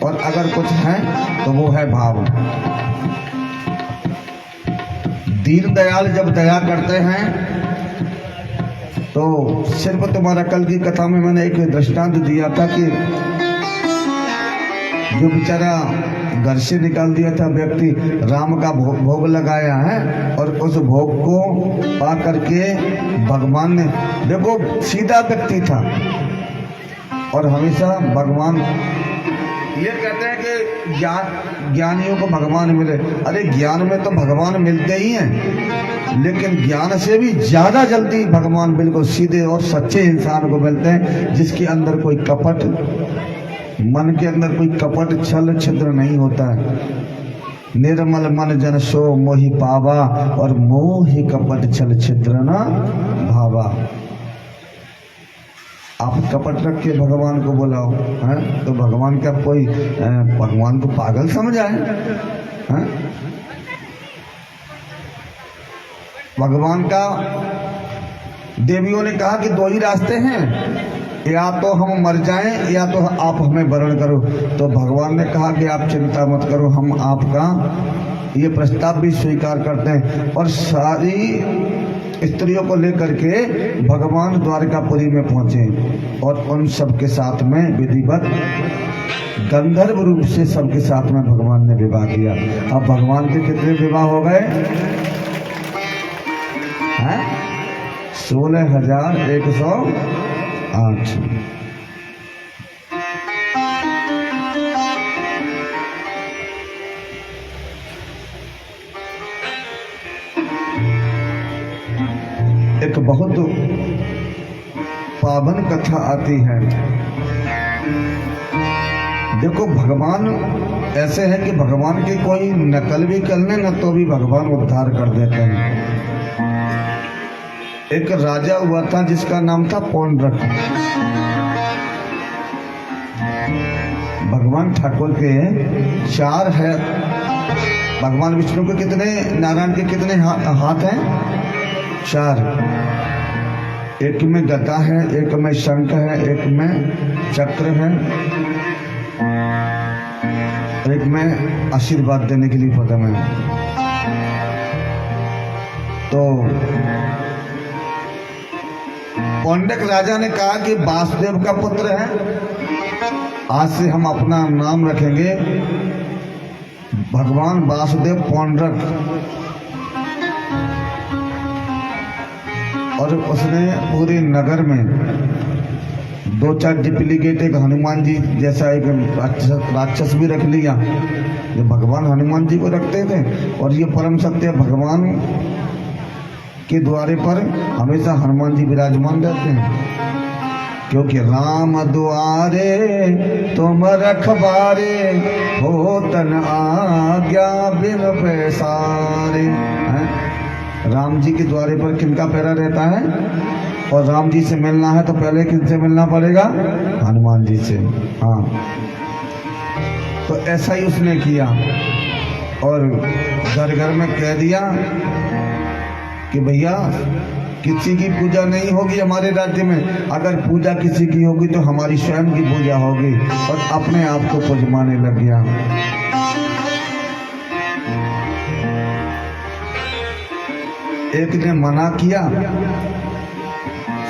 और अगर कुछ है तो वो है भाव। दीन दयाल जब दया करते हैं तो सिर्फ तुम्हारा कल की कथा में मैंने एक दृष्टांत दिया था कि जो बेचारा घर से निकाल दिया था व्यक्ति, राम का भोग लगाया है और उस भोग को पा करके भगवान ने, देखो सीधा व्यक्ति था और हमेशा भगवान ये कहते हैं कि ज्ञानियों को भगवान मिले। अरे ज्ञान में तो भगवान मिलते ही हैं, लेकिन ज्ञान से भी ज्यादा जल्दी भगवान बिल्कुल सीधे और सच्चे इंसान को मिलते हैं, जिसके अंदर कोई कपट, मन के अंदर कोई कपट छल छिद्र नहीं होता है। निर्मल मन जन सो मोहि पावा और मोहि कपट छल छिद्र न भावा। आप कपट रख के भगवान को बुलाओ है तो भगवान का कोई भगवान को पागल समझाए है? भगवान का देवियों ने कहा कि दो ही रास्ते हैं, या तो हम मर जाएं या तो आप हमें वरण करो। तो भगवान ने कहा कि आप चिंता मत करो, हम आपका ये प्रस्ताव भी स्वीकार करते हैं। और सारी स्त्रियों को लेकर के भगवान द्वारकापुरी में पहुंचे और उन सबके साथ में विधिवत गंधर्व रूप से सबके साथ में भगवान ने विवाह किया। अब भगवान के कितने विवाह हो गए हैं? 16,108। एक बहुत पावन कथा आती है। देखो भगवान ऐसे है कि भगवान की कोई नकल भी कर ले न तो भी भगवान उद्धार कर देते हैं। एक राजा हुआ था जिसका नाम था पौंड्रक। भगवान ठाकुर के 4 है। भगवान विष्णु के कितने, नारायण के कितने हाथ हैं? 4। एक में गदा है, एक में शंख है, एक में चक्र है, एक में आशीर्वाद देने के लिए पदम है। तो पौंडक राजा ने कहा कि वासुदेव का पुत्र है, आज से हम अपना नाम रखेंगे भगवान वासुदेव पौंडरक। और उसने पूरे नगर में 2-4 डुप्लीकेट, एक हनुमान जी जैसा एक राक्षस भी रख लिया, जो भगवान हनुमान जी को रखते थे। और ये परम सत्य भगवान के द्वारे पर हमेशा हनुमान जी विराजमान रहते हैं, क्योंकि राम द्वारे तुम रखबारे, हो तन आज्ञा बिन पैसारे। राम जी के द्वारे पर किनका पैरा रहता है? और राम जी से मिलना है तो पहले किनसे मिलना पड़ेगा? हनुमान जी से। हाँ, तो ऐसा ही उसने किया और घर घर में कह दिया कि भैया किसी की पूजा नहीं होगी हमारे राज्य में, अगर पूजा किसी की होगी तो हमारी स्वयं की पूजा होगी। और अपने आप को पुजमाने लग गया। एक ने मना किया,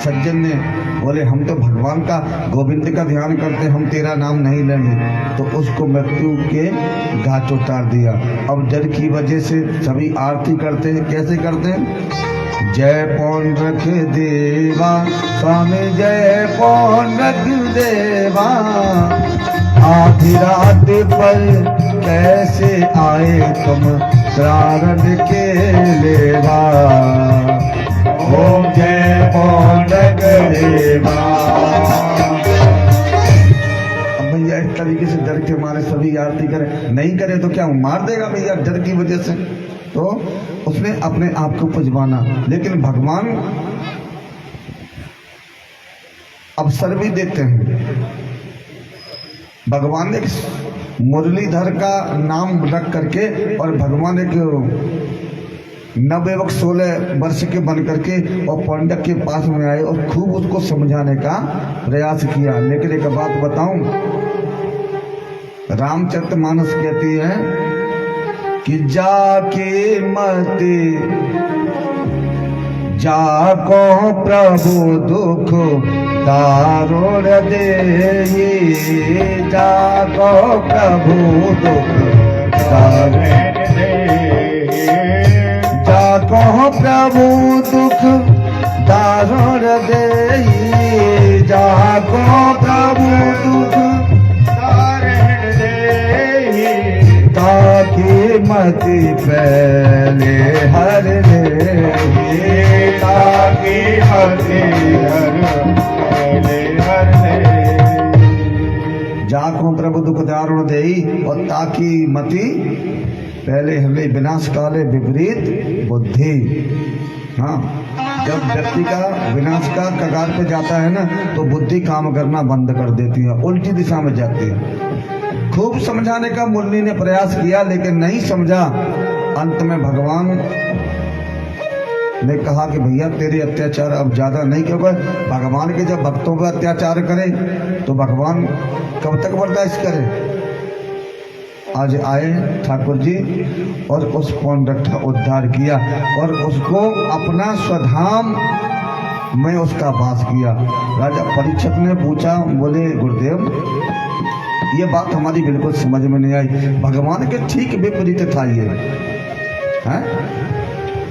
सज्जन ने बोले हम तो भगवान का, गोविंद का ध्यान करते, हम तेरा नाम नहीं लेंगे। तो उसको मृत्यु के घाट उतार दिया। अब डर की वजह से सभी आरती करते हैं। कैसे करते हैं? जय पौंडरक देवा स्वामी, जय पौंडरक देवा, आधी रात पर कैसे आए तुम प्राण के लेवा, ओम जय पौंडरक देवा। अब भैया इस तरीके से डर के मारे सभी आरती करें, नहीं करे तो क्या मार देगा भैया डर की वजह से। तो उसने अपने आप को पुजवाना। लेकिन भगवान अवसर भी देते हैं। भगवान ने मुरलीधर का नाम रख करके, और भगवान एक नवयुवक 16 वर्ष के बन करके और पौंडक के पास में आए और खूब उसको समझाने का प्रयास किया। लेकिन एक बात बताऊं, रामचरितमानस कहती है कि जाके मत जाको प्रभु दुख दारुण दे, जाको प्रभु दुख दारुण दे, जाको प्रभु दुख दारुण दे, जाको प्रभु दुख दारुण दे, ताकि मति पहले हर दे, ताकि मति हर दे, जाको प्रभु दुख दारुण देई, और ताकि मति पहले हृदय विनाश काले विपरीत बुद्धि। हाँ, जब व्यक्ति का विनाश का कगार पे जाता है ना, तो बुद्धि काम करना बंद कर देती है, उल्टी दिशा में जाती है। खूब समझाने का मुरली ने प्रयास किया, लेकिन नहीं समझा। अंत में भगवान ने कहा कि भैया तेरे अत्याचार अब ज्यादा नहीं, क्योंकि भगवान के जब भक्तों पर अत्याचार करे तो भगवान कब तक बर्दाश्त करे। आज आए ठाकुर जी और उस पौंडरक का उद्धार किया और उसको अपना स्वधाम में उसका वास किया। राजा परीक्षित ने पूछा, बोले गुरुदेव ये बात हमारी बिल्कुल समझ में नहीं आई, भगवान के ठीक विपरीत था ये है?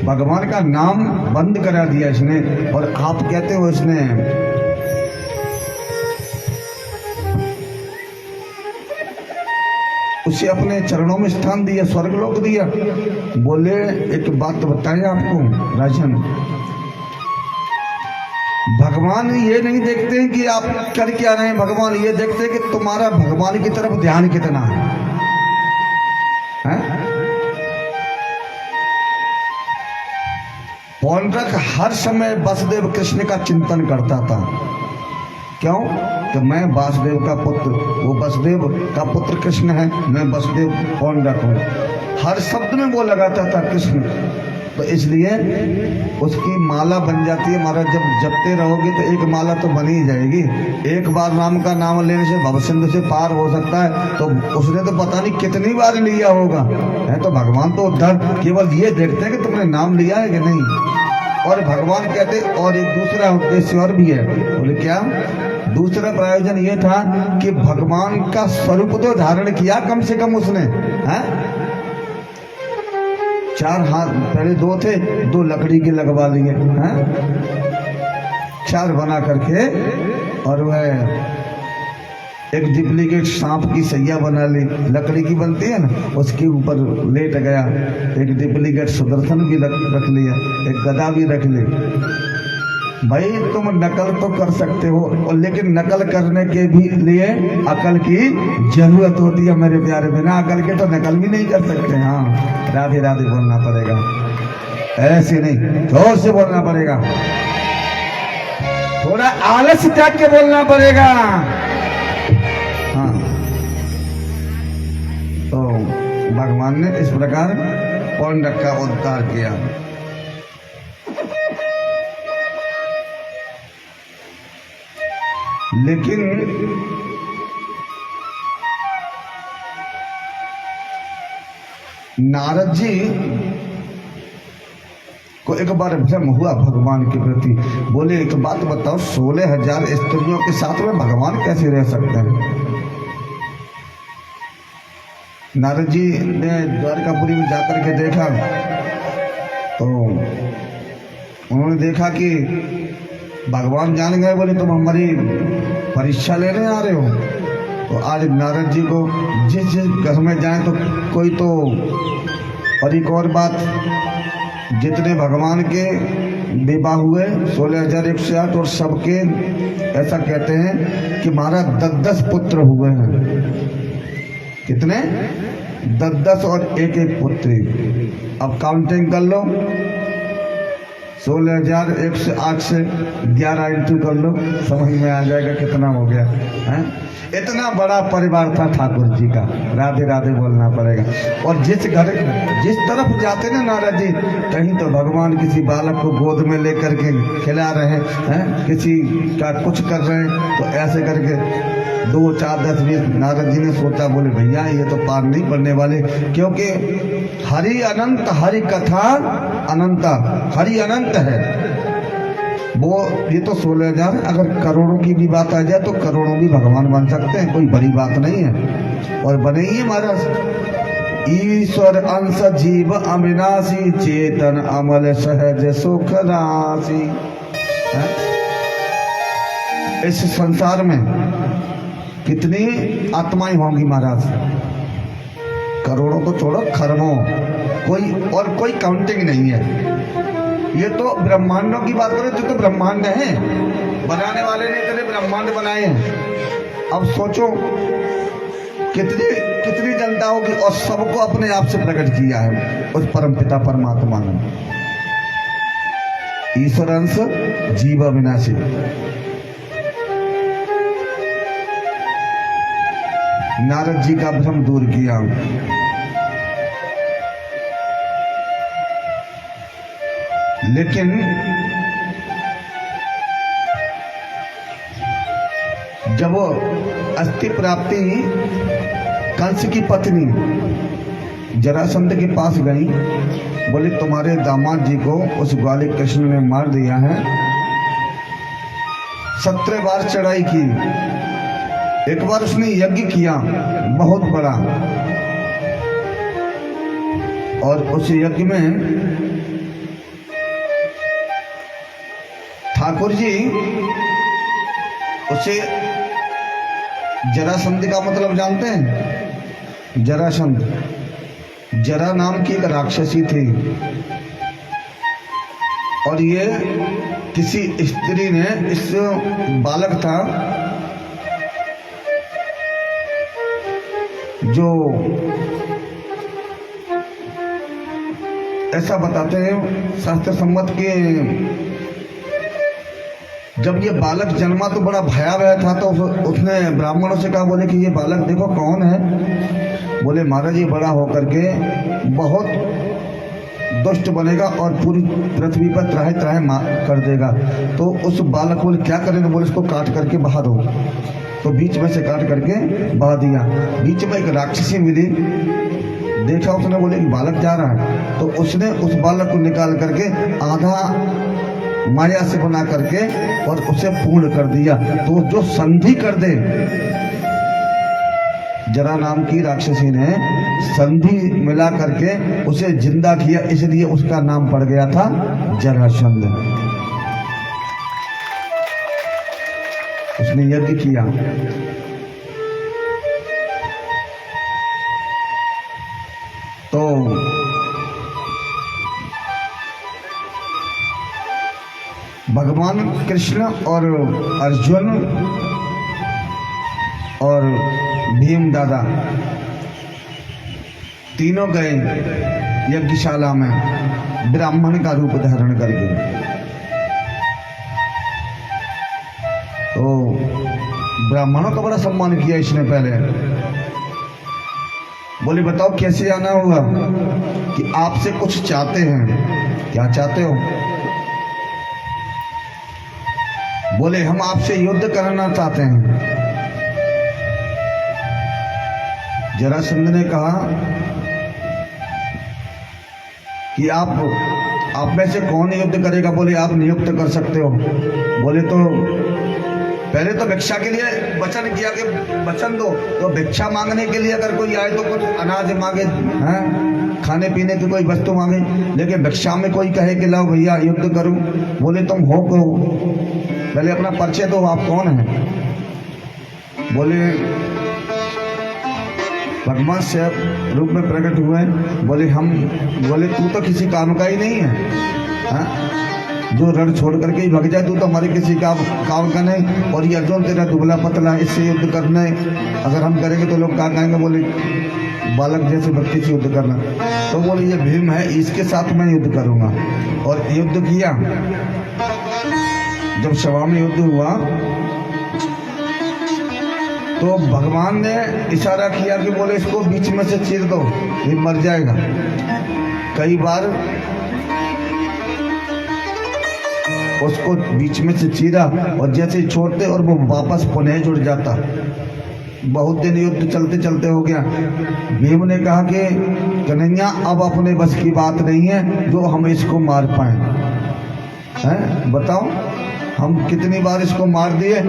भगवान का नाम बंद करा दिया इसने, और आप कहते हो इसने उसे अपने चरणों में स्थान दिया, स्वर्गलोक दिया। बोले एक बात बताएं आपको राजन, भगवान ये नहीं देखते हैं कि आप कर क्या रहे हैं, भगवान ये देखते हैं कि तुम्हारा भगवान की तरफ ध्यान कितना है? पौंडरक हर समय वासुदेव कृष्ण का चिंतन करता था। क्यों? कि मैं वासुदेव का पुत्र, वो वासुदेव का पुत्र कृष्ण है, मैं वासुदेव पौंडरक हूँ। हर शब्द में वो लगाता था कृष्ण, तो इसलिए उसकी माला बन जाती है। महाराज जब जपते रहोगे तो एक माला तो बन ही जाएगी। एक बार राम का नाम लेने से भवसिंधु से पार हो सकता है, तो उसने तो पता नहीं कितनी बार लिया होगा है। तो भगवान तो उद्धर केवल ये देखते हैं कि तुमने नाम लिया है कि नहीं। और भगवान कहते और एक दूसरा उद्देश्य और भी है। बोले क्या? दूसरा प्रयोजन ये था कि भगवान का स्वरूप तो धारण किया कम से कम उसने, है? 4 हाथ, पहले 2 थे, 2 लकड़ी के लगवा लिए, हैं? 4 बना करके, और वह एक डुप्लीकेट सांप की सैया बना ली, लकड़ी की बनती है ना, उसके ऊपर लेट गया। एक डुप्लीकेट सुदर्शन भी रख लिया, एक गदा भी रख ली। भाई तुम नकल तो कर सकते हो, और लेकिन नकल करने के भी लिए अकल की जरूरत होती है मेरे प्यारे। बिना अकल के तो नकल भी नहीं कर सकते। हाँ, राधे राधे बोलना पड़ेगा, ऐसे नहीं, जोर से बोलना पड़ेगा, थोड़ा आलस त्याग के बोलना पड़ेगा। हाँ, तो भगवान ने इस प्रकार पौंडक का उद्धार किया। लेकिन नारद जी को एक बार भ्रम हुआ भगवान के प्रति। बोले एक बात बताओ, 16,000 स्त्रियों के साथ में भगवान कैसे रह सकते हैं? नारद जी ने द्वारकापुरी में जाकर के देखा, तो उन्होंने देखा कि भगवान जान गए। बोले तुम हमारी परीक्षा लेने आ रहे हो? तो आज नारद जी को जिस जिस घर में जाए तो कोई तो, और एक और बात, जितने भगवान के विवाह हुए 16,108, और सबके ऐसा कहते हैं कि महाराज 10-10 पुत्र हुए हैं। कितने? 10-10 और एक पुत्री। अब काउंटिंग कर लो, 16,108 से 11 इंटू कर लो, समझ में आ जाएगा कितना हो गया, है? इतना बड़ा परिवार था ठाकुर जी का। राधे राधे बोलना पड़ेगा। और जिस तरफ जाते ना नारद जी, कहीं तो भगवान किसी बालक को गोद में लेकर के खिला रहे हैं, किसी का कुछ कर रहे हैं, तो ऐसे करके 2, 4, 10, 20 नारद जी ने सोचा। बोले भैया ये तो पार नहीं पड़ने वाले, क्योंकि हरि अनंत, हरि कथा अनंत, हरि अनंत है वो। ये तो 16,000, अगर करोड़ों की भी बात आ जाए तो करोड़ों भी भगवान बन सकते हैं, कोई बड़ी बात नहीं है। और बने ही महाराज। ईश्वर अंश जीव अविनाशी, चेतन अमल सहज सुख राशि। इस संसार में कितनी आत्माएं होंगी महाराज? करोड़ों तो छोड़ो, खरबों, कोई काउंटिंग नहीं है। ये तो ब्रह्मांडों की बात करें, जो तो ब्रह्मांड है, बनाने वाले ने इतने ब्रह्मांड बनाए हैं। अब सोचो कितनी जनता होगी, और सबको अपने आप से प्रकट किया है उस परमपिता परमात्मा ने। ईश्वर अंश जीव अविनाशी। नारद जी का भ्रम दूर किया। लेकिन जब वो अस्थि प्राप्ति कंस की पत्नी जरासंध के पास गई, बोले तुम्हारे दामाद जी को उस ग्वालिक कृष्ण ने मार दिया है। 17 बार चढ़ाई की, एक बार उसने यज्ञ किया बहुत बड़ा, और उस यज्ञ में ठाकुर जी उसे जरासंध का मतलब जानते हैं? जरासंध, जरा नाम की एक राक्षसी थी, और ये किसी स्त्री ने, इस बालक था जो ऐसा बताते हैं शास्त्र सम्मत के, जब ये बालक जन्मा तो बड़ा भयावह था, तो उसने ब्राह्मणों से कहा, बोले कि ये बालक देखो कौन है? बोले महाराज ये बड़ा होकर के बहुत दुष्ट बनेगा और पूरी पृथ्वी पर त्राहे त्राहे कर देगा। तो उस बालक को क्या करें, तो बोले इसको काट करके बहा दो। तो बीच में से काट करके बहा दिया। बीच में एक राक्षसी मिली, देखा उसने, बोले कि बालक जा रहा है, तो उसने उस बालक को निकाल करके आधा माया से बना करके और उसे पूर्ण कर दिया। तो जो संधि कर दे, जरा नाम की राक्षसी ने संधि मिला करके उसे जिंदा किया, इसलिए उसका नाम पड़ गया था जरासंध। उसने यज्ञ किया। तो भगवान कृष्ण और अर्जुन और भीम दादा तीनों गए यज्ञशाला में ब्राह्मण का रूप धारण करके। तो ब्राह्मणों का बड़ा सम्मान किया इसने पहले। बोले बताओ कैसे आना हुआ, कि आपसे कुछ चाहते हैं। क्या चाहते हो? बोले हम आपसे युद्ध करना चाहते हैं। जरासंध ने कहा कि आप में से कौन युद्ध करेगा? बोले आप नियुक्त कर सकते हो। बोले तो पहले तो भिक्षा के लिए वचन किया कि वचन दो, तो भिक्षा मांगने के लिए अगर कोई आए तो कुछ अनाज मांगे, हैं खाने पीने की कोई वस्तु मांगे, लेकिन भिक्षा में कोई कहे कि लाओ भैया युद्ध करूं। बोले तुम हो कहो, पहले अपना परिचय दो, आप कौन हैं? बोले भगवान से रूप में प्रकट हुए। बोले हम, बोले तू तो किसी काम का ही नहीं है, हा? जो रण छोड़ करके ही भाग जाए, तू तो हमारे किसी काम का नहीं। और ये अर्जुन तेरा दुबला पतला है, इससे युद्ध करना है, अगर हम करेंगे तो लोग क्या कहेंगे? बोले बालक जैसे व्यक्ति से युद्ध करना। तो बोले ये भीम है, इसके साथ मैं युद्ध करूंगा। और युद्ध किया। जब सभा में युद्ध हुआ तो भगवान ने इशारा किया कि बोले इसको बीच में से चीर दो, ये मर जाएगा। कई बार उसको बीच में से चीरा और जैसे छोड़ते और वो वापस पुनः जुड़ जाता। बहुत दिन युद्ध चलते चलते हो गया। भीम ने कहा कि कन्हैया अब अपने बस की बात नहीं है जो हम इसको मार पाए, हैं बताओ हम कितनी बार इसको मार दिए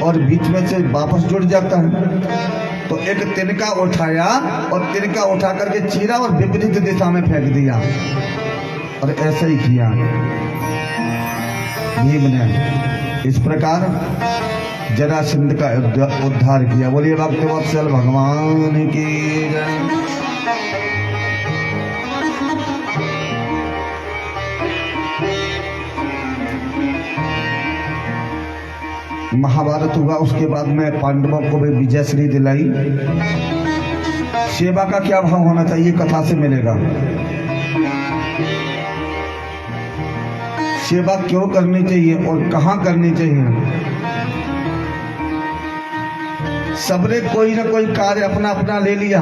और बीच में से वापस जुड़ जाता है। तो एक तिनका उठाया और तिनका उठा करके चीरा और विपरीत दिशा में फेंक दिया। और ऐसा ही किया भीम ने। इस प्रकार जरासंध का उद्धार किया। बोलिए भक्त वत्सल भगवान की जय। महाभारत हुआ, उसके बाद में पांडवों को भी विजयश्री दिलाई। सेवा का क्या भाव होना चाहिए, कथा से मिलेगा। सेवा क्यों करनी चाहिए और कहाँ करनी चाहिए। सबने कोई ना कोई कार्य अपना अपना ले लिया,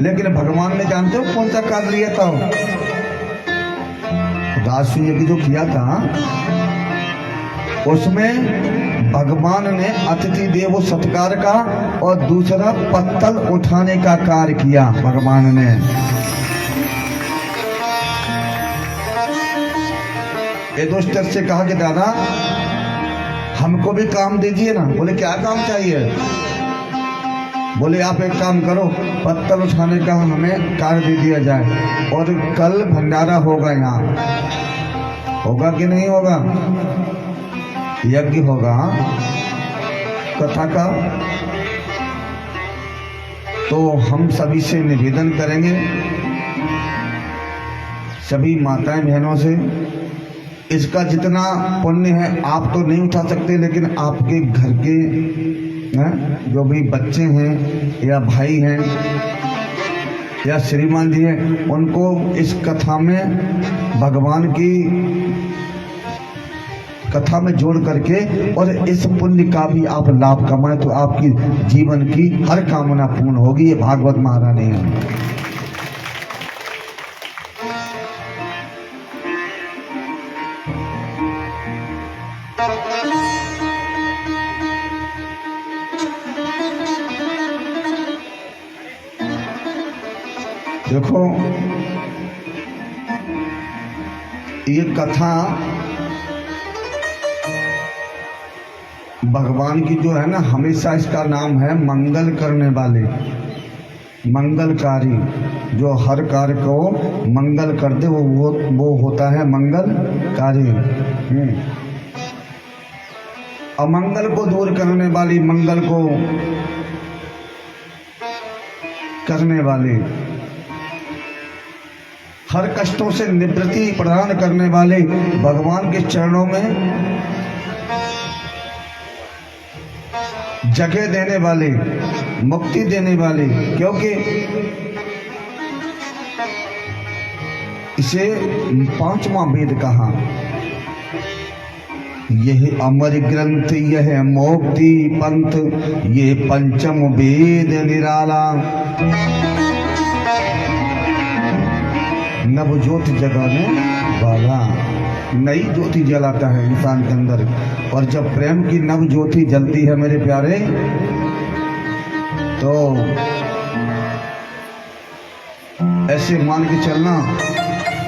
लेकिन भगवान ने जानते हो कौन सा कार्य लिया था? राष्ट्र यज्ञ जो किया था उसमें भगवान ने अतिथि देवो सत्कार का और दूसरा पत्तल उठाने का कार्य किया। भगवान ने युधिष्ठिर से कहा कि दादा हमको भी काम दीजिए ना। बोले क्या काम चाहिए? बोले आप एक काम करो, पत्तल उठाने का हमें कार्य दे दिया जाए और कल भंडारा होगा। यहाँ होगा कि नहीं होगा? यज्ञ होगा कथा का। तो हम सभी से निवेदन करेंगे, सभी माताएं बहनों से, इसका जितना पुण्य है आप तो नहीं उठा सकते, लेकिन आपके घर के जो भी बच्चे हैं या भाई हैं या श्रीमान जी हैं, उनको इस कथा में भगवान की कथा में जोड़ करके और इस पुण्य का भी आप लाभ कमाएं तो आपकी जीवन की हर कामना पूर्ण होगी। ये भागवत महारानी है। देखो ये कथा भगवान की जो है ना, हमेशा इसका नाम है मंगल करने वाले, मंगलकारी। जो हर कार्य को मंगल कर दे वो होता है मंगलकारी। अमंगल को दूर करने वाली, मंगल को करने वाली, हर कष्टों से निवृत्ति प्रदान करने वाले, भगवान के चरणों में जगह देने वाले, मुक्ति देने वाले। क्योंकि इसे पांचवा वेद कहा। यह अमर ग्रंथ, यह मोक्ति पंथ, ये पंचम वेद निराला। नव ज्योति जगाने वाला, नई ज्योति जलाता है इंसान के अंदर। और जब प्रेम की नव ज्योति जलती है मेरे प्यारे, तो ऐसे मान के चलना,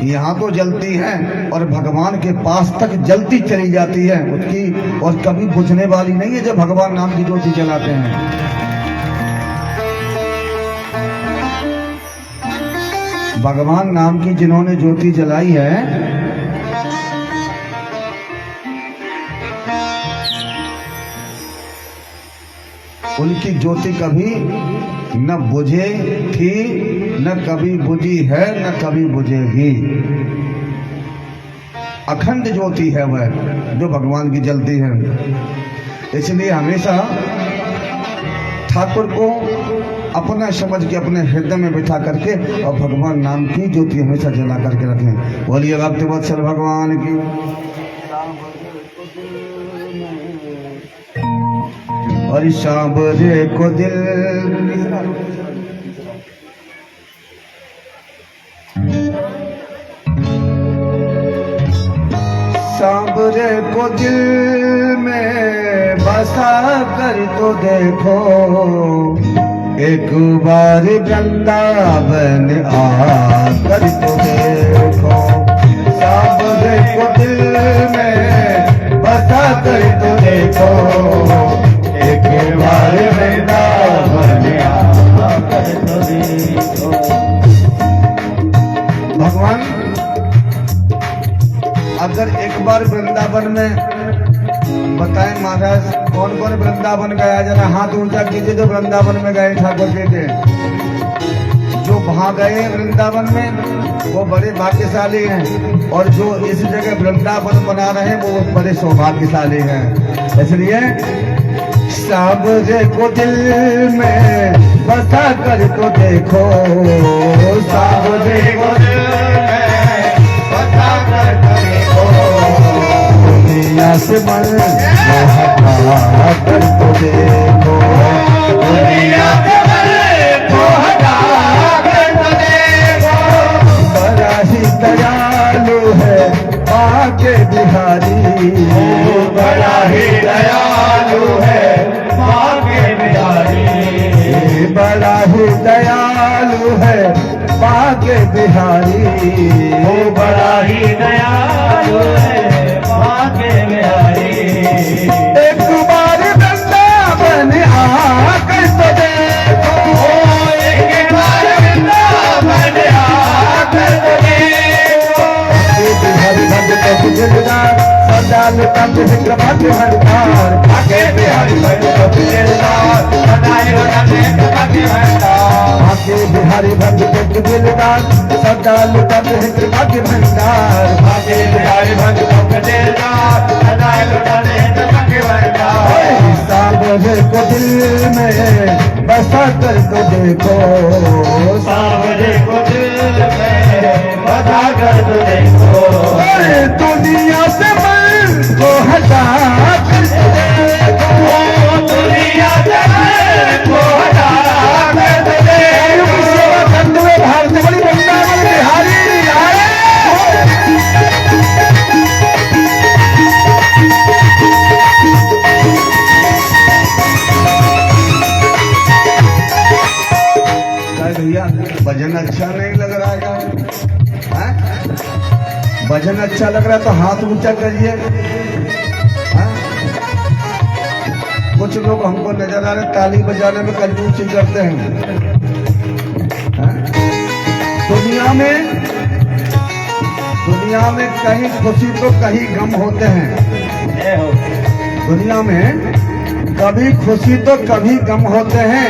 यहाँ तो जलती है और भगवान के पास तक जलती चली जाती है उसकी, और कभी बुझने वाली नहीं है जब भगवान नाम की ज्योति जलाते हैं। भगवान नाम की जिन्होंने ज्योति जलाई है, उनकी ज्योति कभी न बुझे थी, न कभी बुझी है, न कभी बुझेगी। अखंड ज्योति है वह जो भगवान की जलती है। इसलिए हमेशा ठाकुर को अपना समझ के अपने हृदय में बिठा करके और भगवान नाम की ज्योति हमेशा जला करके रखें। बोलिए भक्तवत्सल भगवान की। और सांवरे को दिल, सांवरे को दिल में बसा कर तो देखो, एक बार वृंदावन आकर तो देखो। सांवरे को दिल में बसा कर तो देखो, एक बार वृंदावन आकर तो देखो। भगवान अगर एक बार वृंदावन में, बताएं महाराज कौन कौन वृंदावन गया, जरा हाथ ऊंचा कीजिए जो वृंदावन में गए ठाकुर जी के। जो वहां गए वृंदावन में वो बड़े भाग्यशाली हैं, और जो इस जगह वृंदावन बना रहे हैं वो बड़े सौभाग्यशाली हैं। इसलिए सांवरे को दिल में बसा कर तो देखो, सांवरे को दिल में बसा कर तो देखो, दुनिया से मन हटा कर तो देखो, दुनिया से मन को हटा कर तो देखो। बड़ा ही दयालु है आके बिहारी, बड़ा ही दयालु है आके बिहारी, बड़ा ही दयालु है आके बिहारी, वो बड़ा ही दयालु है आके बिहारी। एक बार वृंदावन आकर तो देखो, एक बार वृंदावन आकर तो देखो। बिहारी भक्त को दिलदार सदा लुटा कृपा के भंडार, आके बिहारी भक्त को दिलदार सदा लुटा कृपा के भंडार, आके बिहारी भक्त को दिलदार सदा लुटा कृपा के भंडार, आके बिहारी भक्त को दिलदार सदा लुटा कृपा के भंडार। सांवरे को दिल में बसा कर तो देखो, सांवरे को दिल में बसा कर तो देखो, दुनिया से मन को हटा कर तो देखो, दुनिया से मन को हटा कर तो देखो। भारत बड़ी वृंदावन बिहारी आए। अच्छा लग रहा है तो हाथ ऊंचा करिए। हाँ? कुछ लोग हमको नजर आ रहे ताली बजाने में कंजूसी करते हैं। हाँ? दुनिया में कहीं खुशी तो कहीं गम होते हैं। दुनिया में कभी खुशी तो कभी गम होते हैं,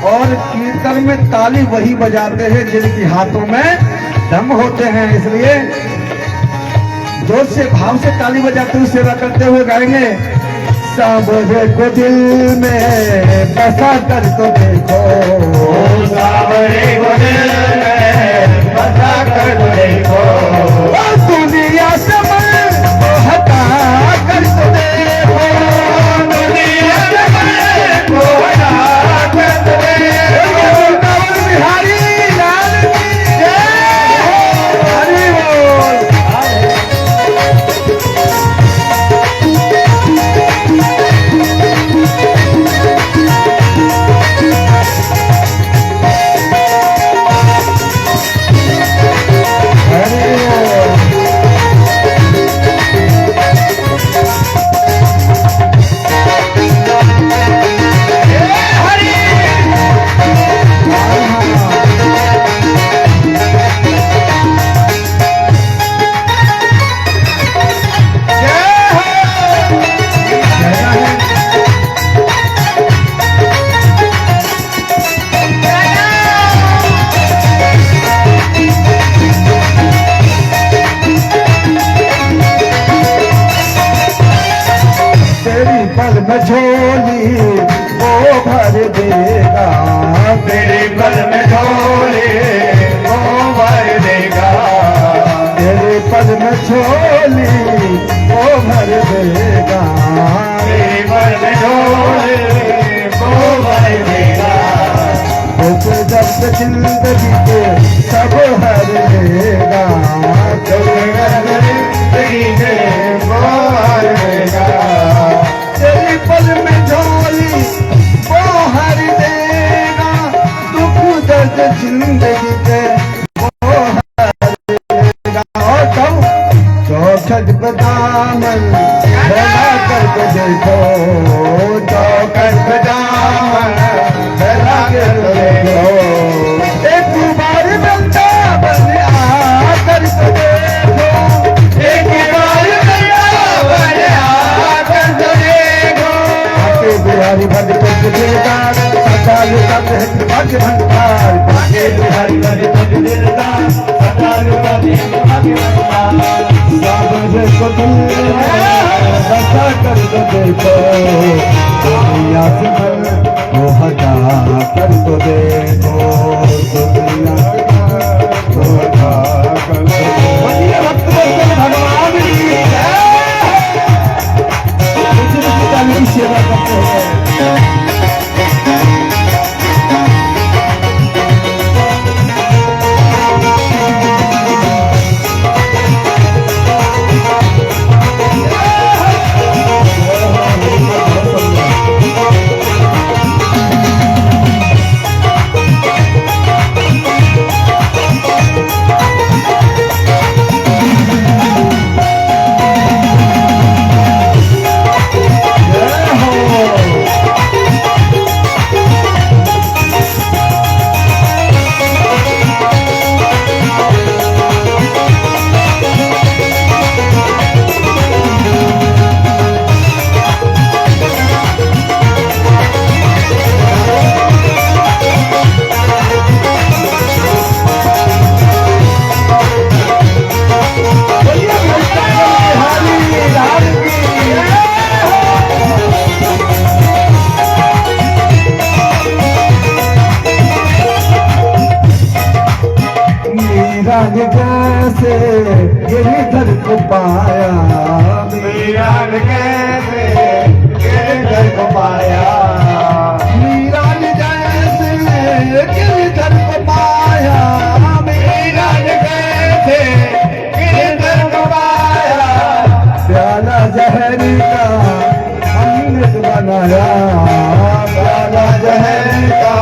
और कीर्तन में ताली वही बजाते हैं जिनके हाथों में दम होते हैं। इसलिए जोर से भाव से ताली बजाते हुए सेवा करते हुए गाएंगे। सांवरे को दिल में बसा कर तो देखो, सांवरे को दिल में बसा कर तो देखो, दुनिया से मन को हटा कर तो देखो, दुनिया से मन को हटा कर तो देखो। बिहारी लाल की जय हो। हरि बोल। पल में झोली वो भर देगा, तेरे पल में झोली वो भर देगा, तेरे पल में झोली वो भर देगा, तेरे पल में झोली वो भर देगा। दुख दर्द जिंदगी के सब हर देगा, दुख दर्द जिंदगी के वो हर देगा, तेरे पल में झोली वो हर देगा, दुख दर्द जिंदगी के वो हर देगा। और कब चौखट बदामन फैला कर के देखो, चौखट बदामन फैला कर देखो, एक बार बंदा बन आकर के देखो, एक बार बन आकर तो देखो। आके बिहारी भक्त के दिलदार सदा लुटाते हैं भाग्य भंडार, आके बिहारी भक्त के दिलदार सदा लुटाते हैं भाग्य भंडार। सांवरे को दिल में बसा कर तो देखो, दुनिया से मन को हटा कर तो देखो, दुनिया से मन को हटा कर तो देखो। बोलिए भक्त वत्सल भगवान की जय। की सेवा करते हैं। राग कैसे गिरधर को पाया, मीरा ने कैसे गिरधर को पाया, मीरा ने जैसे गिरधर को पाया, मीरा ने कैसे गिरधर को पाया, प्याला जहर का अमृत बनाया, प्याला जहर का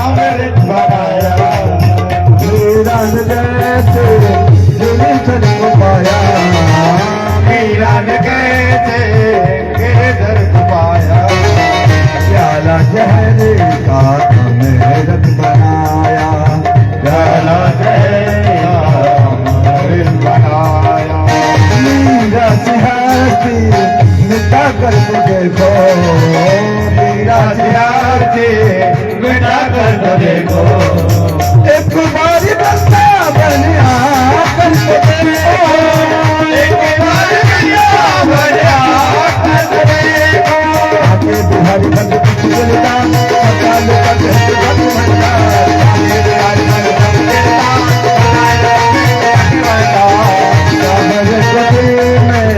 अमृत बनाया, मीरा ने जैसे गिरधर को पाया, बिहारी भक्त दिलदा सदा लुटत है भक्त भंडार श्याम बिहारी भक्त दिलदा सामने दिल में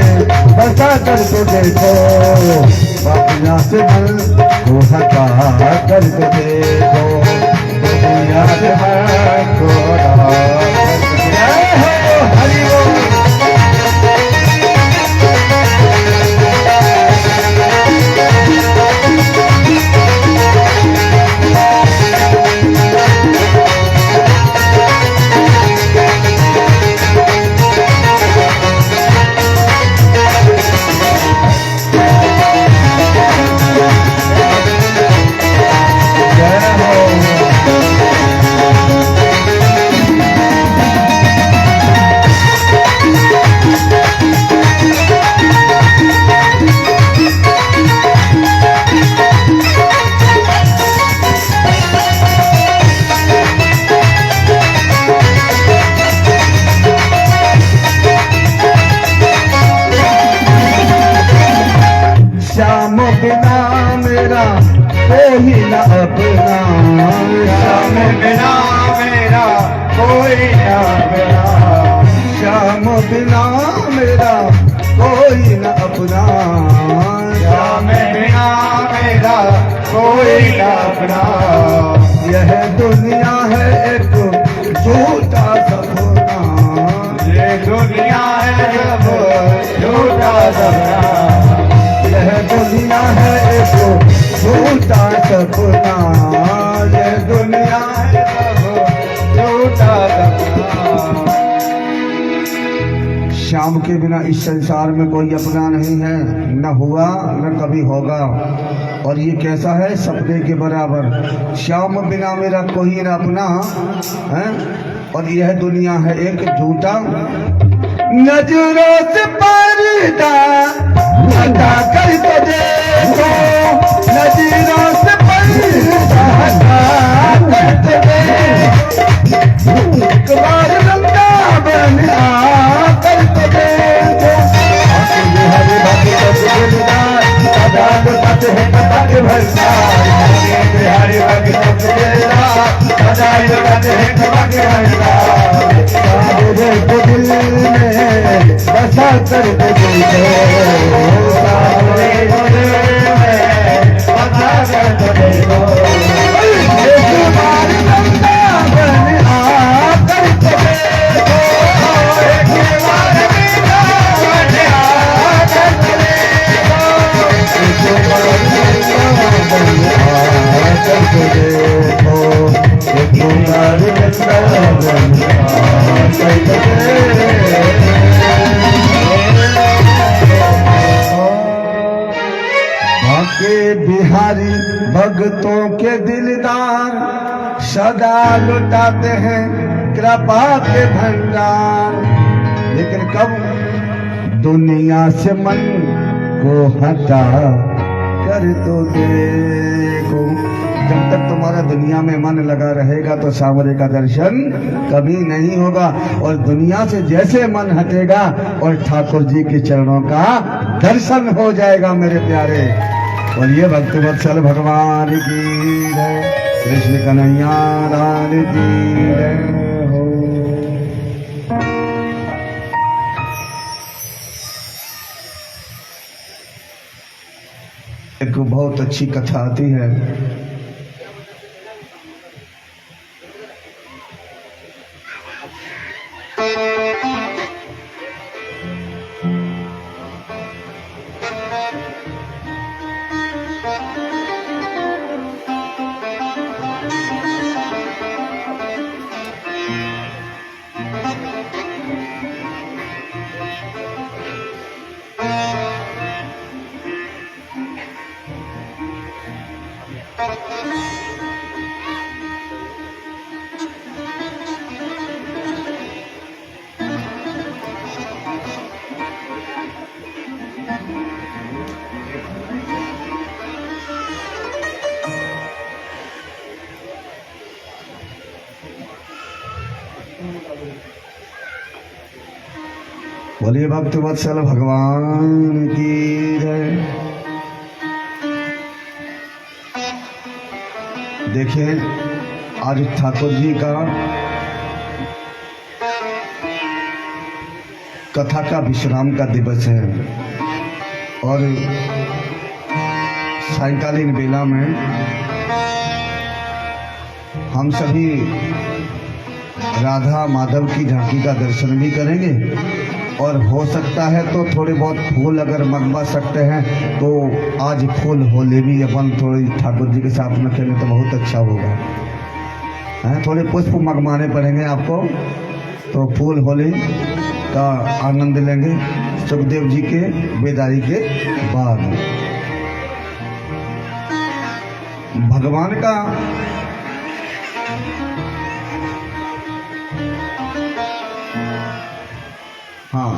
बसा कर तो देखो बापिया से मन को हटा कर तो देखो दुनिया से मन को हरि बोल। बिना मेरा कोई न अपना श्याम बिना मेरा कोई न अपना श्याम बिना मेरा कोई न अपना श्याम बिना मेरा कोई न अपना यह दुनिया है एक झूठा सपना ये दुनिया है एक झूठा सपना यह दुनिया है एक झूठा सपना यह दुनिया है एक झूठा सपना। श्याम के बिना इस संसार में कोई अपना नहीं है, न हुआ न कभी होगा। और ये कैसा है? सपने के बराबर। श्याम बिना मेरा कोई न अपना है और यह दुनिया है एक झूठा। नजरों से पर्दा हटा कर तो देखो नजरों से पर्दा हटा कर तो देखो एक बार वृंदावन आकर तो देखो हरि भक्त दिलदार सदा लुटत है भक्त भंडार हरि भक्त दिलदार सदा लुटत है भक्त भंडार सारे दिल में बसा कर देखो सारे दिल में बसा कर देखो एक बार वृंदावन आकर तो देखो एक बार वृंदावन आकर तो देखो एक बार वृंदावन आकर तो देखो एक बार वृंदावन आकर तो देखो। बाके बिहारी भक्तों के दिलदार सदा लुटाते हैं कृपा के भंडार। लेकिन कब? दुनिया से मन को हटा कर तो देखो। जब तक तुम्हारा दुनिया में मन लगा रहेगा तो सांवरे का दर्शन कभी नहीं होगा। और दुनिया से जैसे मन हटेगा और ठाकुर जी के चरणों का दर्शन हो जाएगा मेरे प्यारे। और ये भक्त वत्सल भगवान की जय, कृष्ण कन्हैया लाल की जय हो। एक बहुत अच्छी कथा आती है। बोलिए भक्त वत्सल भगवान की जय। देखिए, आज ठाकुर जी का कथा का विश्राम का दिवस है और सायंकालीन बेला में हम सभी राधा माधव की झांकी का दर्शन भी करेंगे और हो सकता है तो थोड़े बहुत फूल अगर मंगवा सकते हैं तो आज फूल होली भी अपन थोड़ी ठाकुर जी के साथ में खेलें तो बहुत अच्छा होगा। हैं, थोड़े पुष्प मंगवाने पड़ेंगे आपको, तो फूल होली का आनंद लेंगे सुखदेव जी के बेदारी के बाद। भगवान का हाँ,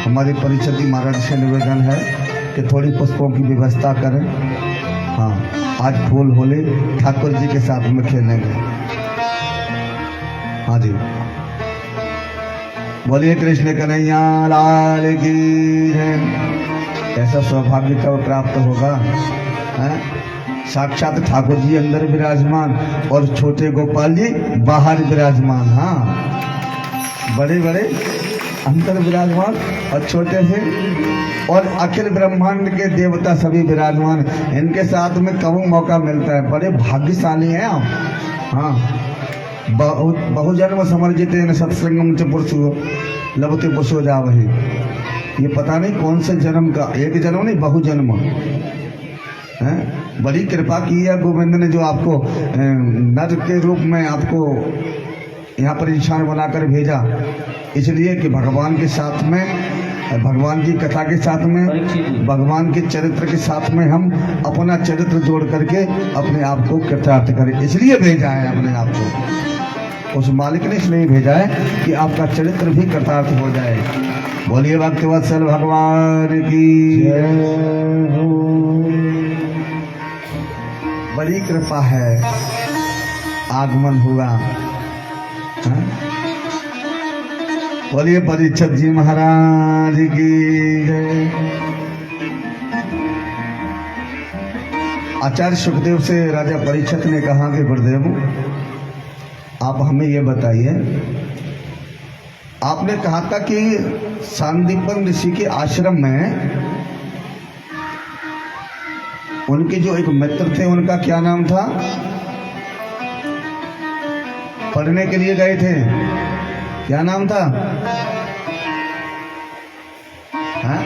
हमारे परिषद महाराज से निवेदन है कि थोड़ी पुष्पों की व्यवस्था करें। हाँ, आज फूल होली ठाकुर जी के साथ में खेलेंगे। हाँ जी, बोलिए कृष्ण कन्हैया लाल की जय। ऐसा सौभाग्य कब प्राप्त होगा है? साक्षात ठाकुर जी अंदर विराजमान और छोटे गोपाल जी बाहर विराजमान। हाँ, बड़े बड़े अंतर विराजमान और छोटे से और अखिल ब्रह्मांड के देवता सभी विराजमान। इनके साथ में कब मौका मिलता है, बड़े भाग्यशाली हैं आप। हाँ, बहुजन्म समर्जित सत्संगम च पुरुषो लभते पुरुषो जावहि। ये पता नहीं कौन से जन्म का, एक जन्म नहीं बहुजन्म है। बड़ी कृपा की है गोविंद ने जो आपको नर के रूप में आपको यहाँ पर इंसान बनाकर भेजा, इसलिए कि भगवान के साथ में, भगवान की कथा के साथ में, भगवान के चरित्र के साथ में हम अपना चरित्र जोड़ करके अपने आप को कृतार्थ करें, इसलिए भेजा है अपने आप को। उस मालिक ने इसलिए भेजा है कि आपका चरित्र भी कृतार्थ हो जाए। बोलिए भक्तवत्सल भगवान की जय हो। बड़ी कृपा है, आगमन हुआ। बोलिए परीक्षित जी महाराज की जय। आचार्य सुखदेव से राजा परीक्षित ने कहा कि गुरुदेव आप हमें ये बताइए, आपने कहा था कि सांदीपन ऋषि के आश्रम में उनके जो एक मित्र थे उनका क्या नाम था? पढ़ने के लिए गए थे, क्या नाम था? हाँ?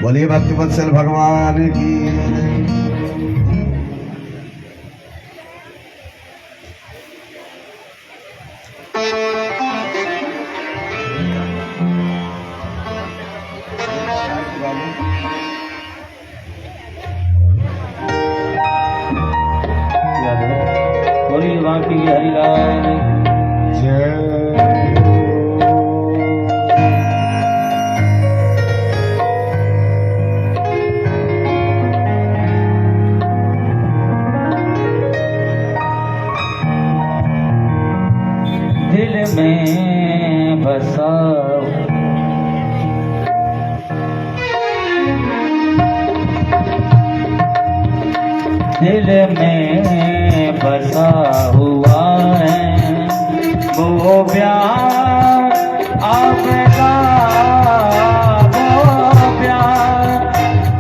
बोलिए भक्तवत्सल भगवान की। बोलिए बाकी हरिलाल जय। दिल में बसा दिल में बसा हुआ है वो प्यार आपका, वो प्यार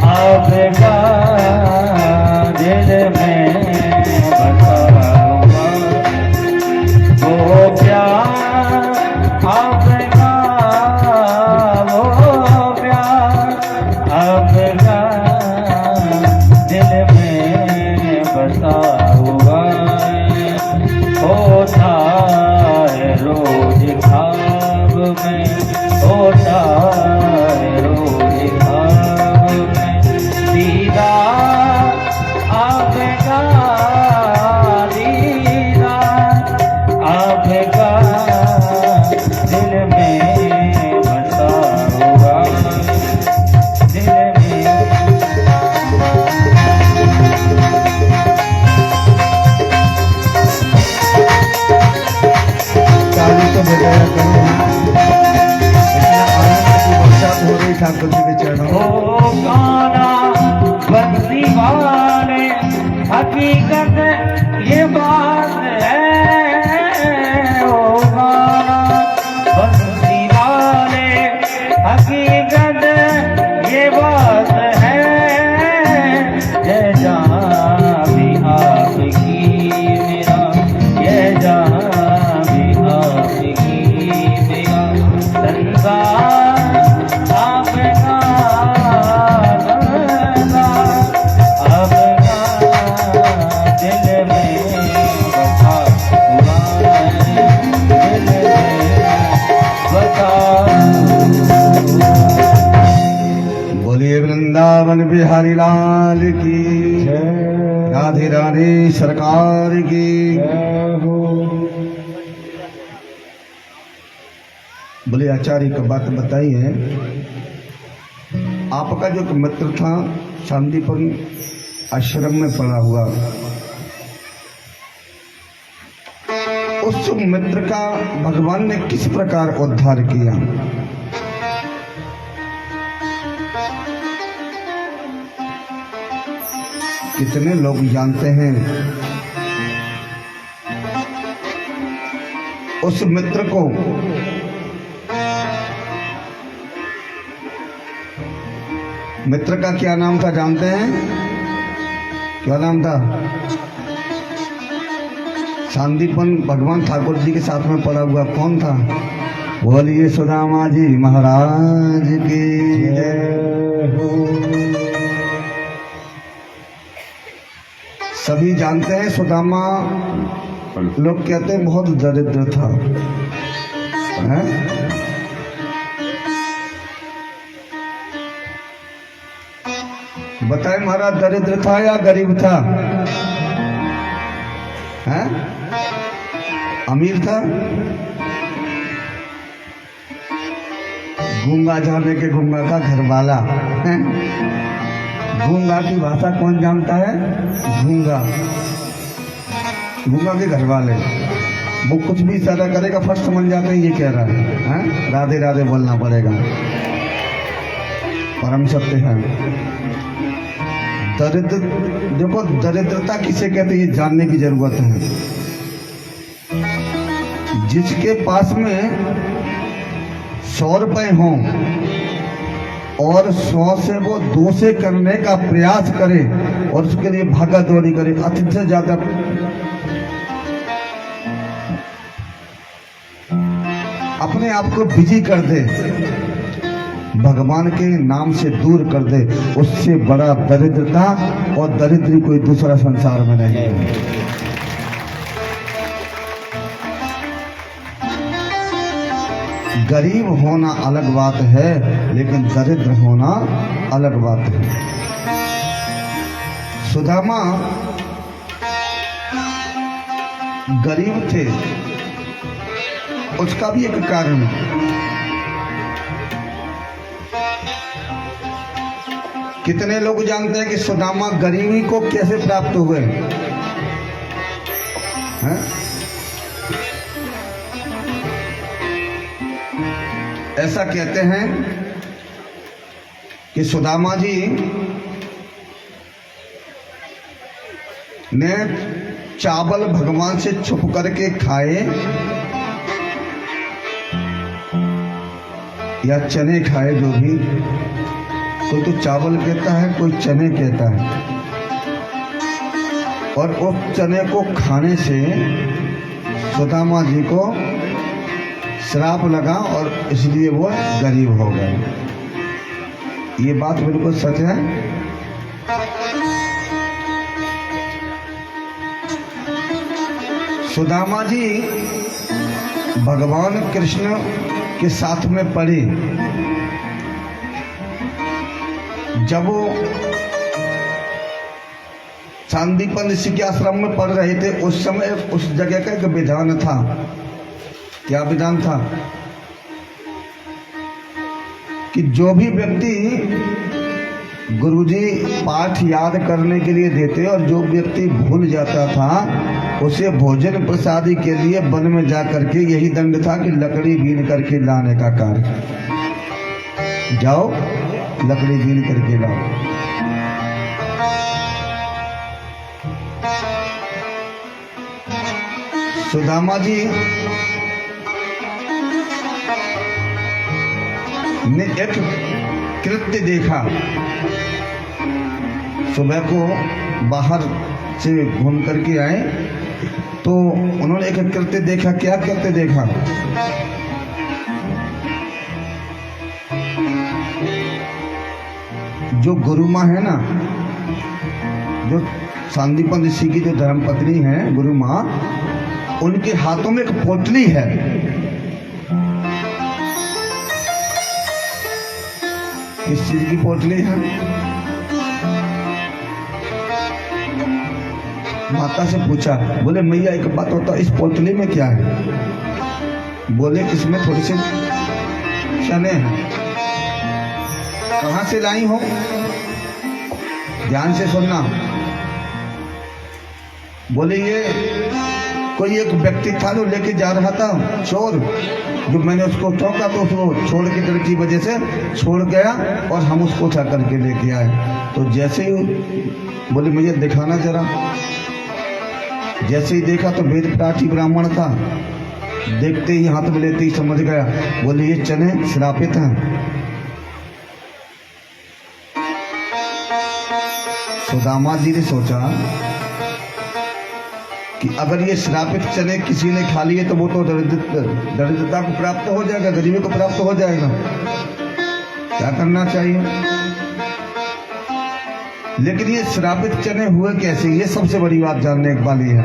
आपका दिल में बसा हुआ वो प्यार आपका, वो प्यार आपका दिल में बसा हुआ है। होता है रोज हकीकत ये बात है ओ बंसी वाले, हकीकत ये बात है, ये जहाँ भी आपकी मेरा, ये जहाँ भी आपकी मेरा, संसार आपका दिल में बसा हुआ है, दिल में बसा। बोलिए वृंदावन बिहारी लाल की, राधे राधे सरकार की। बोले आचार्य की बात बताइए, आपका जो मित्र था शांतिपुर आश्रम में पड़ा हुआ, उस मित्र का भगवान ने किस प्रकार उद्धार किया? कितने लोग जानते हैं उस मित्र को? मित्र का क्या नाम था जानते हैं? क्या नाम था? शांतिपन भगवान ठाकुर जी के साथ में पड़ा हुआ कौन था? बोलिए सुदामा जी महाराज की जय हो। सभी जानते हैं सुदामा, लोग कहते हैं बहुत दरिद्र था, है? बताए महाराज, दरिद्र था या गरीब था? हैं? अमीर था? गूंगा जाने के गूंगा का घर वाला है? गूंगा की भाषा कौन जानता है? गूंगा, गूंगा के घर वाले। वो कुछ भी इशारा करेगा फर्स्ट समझ जाते हैं ये कह रहा है? राधे राधे बोलना पड़ेगा, परम सत्य है। दरिद्र, देखो दरिद्रता किसे कहते हैं ये जानने की जरूरत है। जिसके पास में 100 रुपए हों और 100 से वो 2 से करने का प्रयास करे और उसके लिए भागा दौड़ी करे, अधिक से ज्यादा अपने आप को बिजी कर दे, भगवान के नाम से दूर कर दे, उससे बड़ा दरिद्रता और दरिद्री कोई दूसरा संसार में नहीं है। गरीब होना अलग बात है, लेकिन दरिद्र होना अलग बात है। सुदामा गरीब थे, उसका भी एक कारण है। कितने लोग जानते हैं कि सुदामा गरीबी को कैसे प्राप्त हुए हैं? ऐसा कहते हैं कि सुदामा जी ने चावल भगवान से छुप करके खाए या चने खाए, जो भी, कोई तो चावल कहता है, कोई चने कहता है, और उस चने को खाने से सुदामा जी को श्राप लगा और इसलिए वो गरीब हो गए। ये बात बिल्कुल सच है। सुदामा जी भगवान कृष्ण के साथ में पड़े। जब वो सांदीपन ऋषि के आश्रम में पढ़ रहे थे, उस समय उस जगह का एक विधान था। क्या विधान था? कि जो भी व्यक्ति गुरुजी पाठ याद करने के लिए देते और जो व्यक्ति भूल जाता था, उसे भोजन प्रसादी के लिए वन में जा करके यही दंड था कि लकड़ी बीन करके लाने का कार्य। जाओ लकड़ी बीन करके लाओ। सुदामा जी ने एक कृत्य देखा। सुबह को बाहर से घूम करके आए तो उन्होंने एक कृत्य देखा। क्या कृत्य देखा? जो गुरु माँ है ना, जो सांदीपन ऋषि की जो धर्मपत्नी है गुरु माँ, उनके हाथों में एक पोटली है। किस चीज की पोटली है? माता से पूछा, बोले मैया एक बात होता, इस पोटली में क्या है? बोले इसमें थोड़ी सी चने हैं। कहाँ से लाई हो? ध्यान से सुनना। बोले ये कोई एक व्यक्ति था जो लेके जा रहा था, चोर, जो मैंने उसको टोका तो उसको छोड़ के डर की वजह से छोड़ गया और हम उसको उठा करके लेके आए। तो जैसे ही बोले मुझे दिखाना जरा। जैसे ही देखा तो वेद प्राची ब्राह्मण था। देखते ही हाथ में लेते ही समझ गया। बोले ये चने श्रापित हैं। सुदामा जी ने सोचा कि अगर ये श्रापित चने किसी ने खा लिए तो वो तो दरिद्रता को प्राप्त हो जाएगा, गरीबी को प्राप्त हो जाएगा। क्या करना चाहिए? लेकिन ये श्रापित चने हुए कैसे, ये सबसे बड़ी बात जानने वाली है।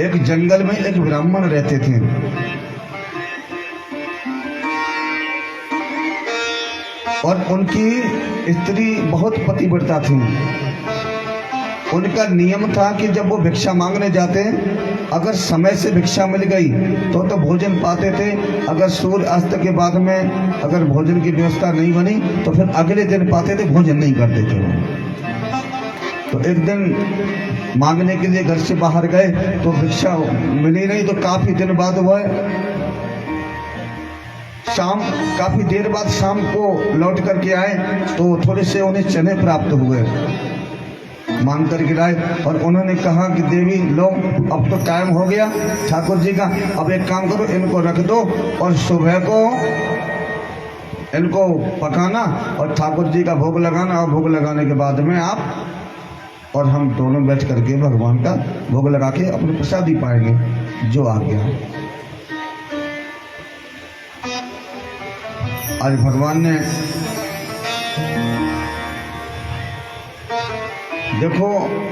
एक जंगल में एक ब्राह्मण रहते थे। और उनकी स्त्री बहुत पतिव्रता थी। उनका नियम था कि जब वो भिक्षा मांगने जाते, अगर समय से भिक्षा मिल गई तो भोजन पाते थे। अगर सूर्य अस्त के बाद में अगर भोजन की व्यवस्था नहीं बनी तो फिर अगले दिन पाते थे, भोजन नहीं करते थे वो। तो एक दिन मांगने के लिए घर से बाहर गए तो भिक्षा मिली नहीं। तो काफी दिन बाद वह काफी देर बाद शाम को लौट करके आए तो थोड़े से उन्हें चने प्राप्त हुए, मांग करके लाए। और उन्होंने कहा कि देवी लो, अब तो टाइम हो गया ठाकुर जी का, अब एक काम करो, इनको रख दो और सुबह को इनको पकाना और ठाकुर जी का भोग लगाना। और भोग लगाने के बाद में आप और हम दोनों बैठ करके भगवान का भोग लगा के अपने प्रसादी पाएंगे। जो आ गया। आज भगवान ने देखो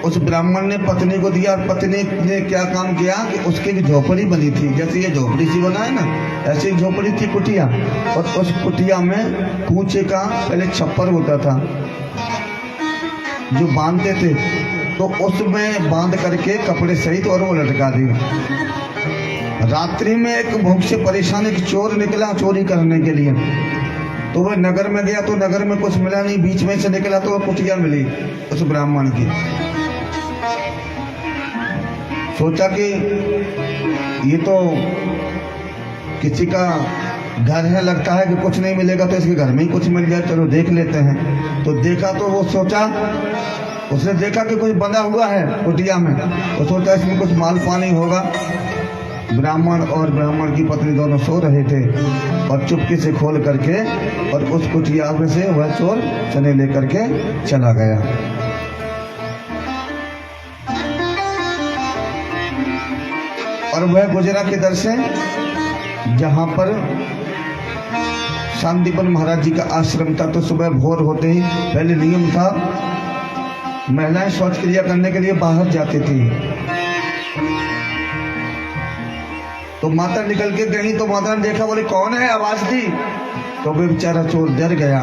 उस ब्राह्मण ने पत्नी को दिया और पत्नी ने क्या काम किया कि उसकी एक झोपड़ी बनी थी। जैसे ये झोपड़ी सी बना है ना, ऐसी एक झोपड़ी थी, कुटिया। और उस कुटिया में कूचे का पहले छप्पर होता था जो बांधते थे, तो उसमें बांध करके कपड़े सहित और वो लटका दी। रात्रि में एक भूख से परेशान एक चोर निकला चोरी करने के लिए। तो वह नगर में गया तो नगर में कुछ मिला नहीं। बीच में से निकला तो वह कुटिया मिली उस ब्राह्मण की। सोचा कि ये तो किसी का घर है, लगता है कि कुछ नहीं मिलेगा तो इसके घर में ही कुछ मिल जाए, चलो देख लेते हैं। तो देखा तो वो सोचा, उसने देखा कि कुछ बंधा हुआ है कुटिया में, तो सोचा इसमें कुछ माल पानी होगा। ब्राह्मण और ब्राह्मण की पत्नी दोनों सो रहे थे और चुपके से खोल करके और उस कुटिया में से वह चोर चने लेकर के चला गया। और वह गुजरा के दर से जहां पर सांदीपन महाराज जी का आश्रम था। तो सुबह भोर होते ही पहले नियम था, महिलाएं शौच क्रिया करने के लिए बाहर जाती थी। तो माता निकल के गई तो माता ने देखा, बोले कौन है, आवाज दी। तो वे बेचारा चोर डर गया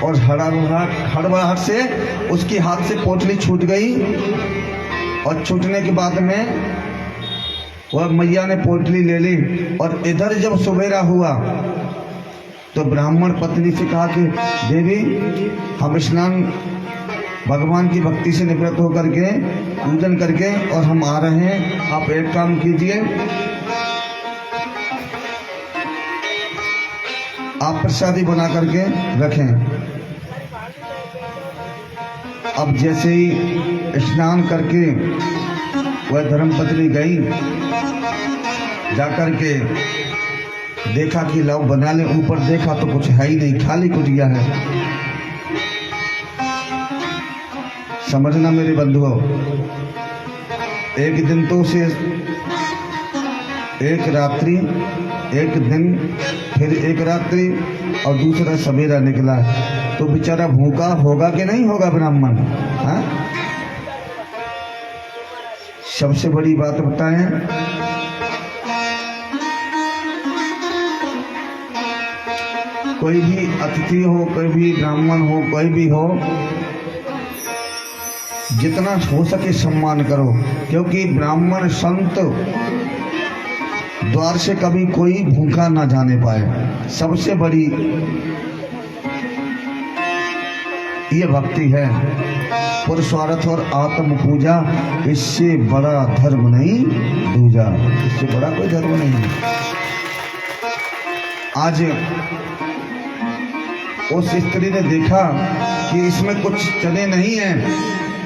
और हड़बड़ाहट से उसके हाथ से पोटली छूट गई। और छूटने के बाद में वह मैया ने पोटली ले ली। और इधर जब सवेरा हुआ तो ब्राह्मण पत्नी से कहा कि देवी हम स्नान भगवान की भक्ति से निवृत्त होकर के पूजन करके और हम आ रहे हैं, आप एक काम कीजिए, आप प्रसादी बना करके रखें। अब जैसे ही स्नान करके वह धर्मपत्नी गई, जाकर के देखा कि लाओ बना ले। ऊपर देखा तो कुछ है ही नहीं, खाली कुटिया है। समझना मेरे बंधुओं, एक दिन तो उसे एक रात्रि, एक दिन, फिर एक रात्रि और दूसरा सवेरा निकला। तो बेचारा भूखा होगा कि नहीं होगा ब्राह्मण? हाँ, सबसे बड़ी बात बताएं, कोई भी अतिथि हो, कोई भी ब्राह्मण हो, कोई भी हो, जितना हो सके सम्मान करो, क्योंकि ब्राह्मण संत द्वार से कभी कोई भूखा ना जाने पाए। सबसे बड़ी ये भक्ति है। पुरुषार्थ और आत्म पूजा, इससे बड़ा धर्म नहीं दूजा, इससे बड़ा कोई धर्म नहीं। आज उस स्त्री ने देखा कि इसमें कुछ चने नहीं है,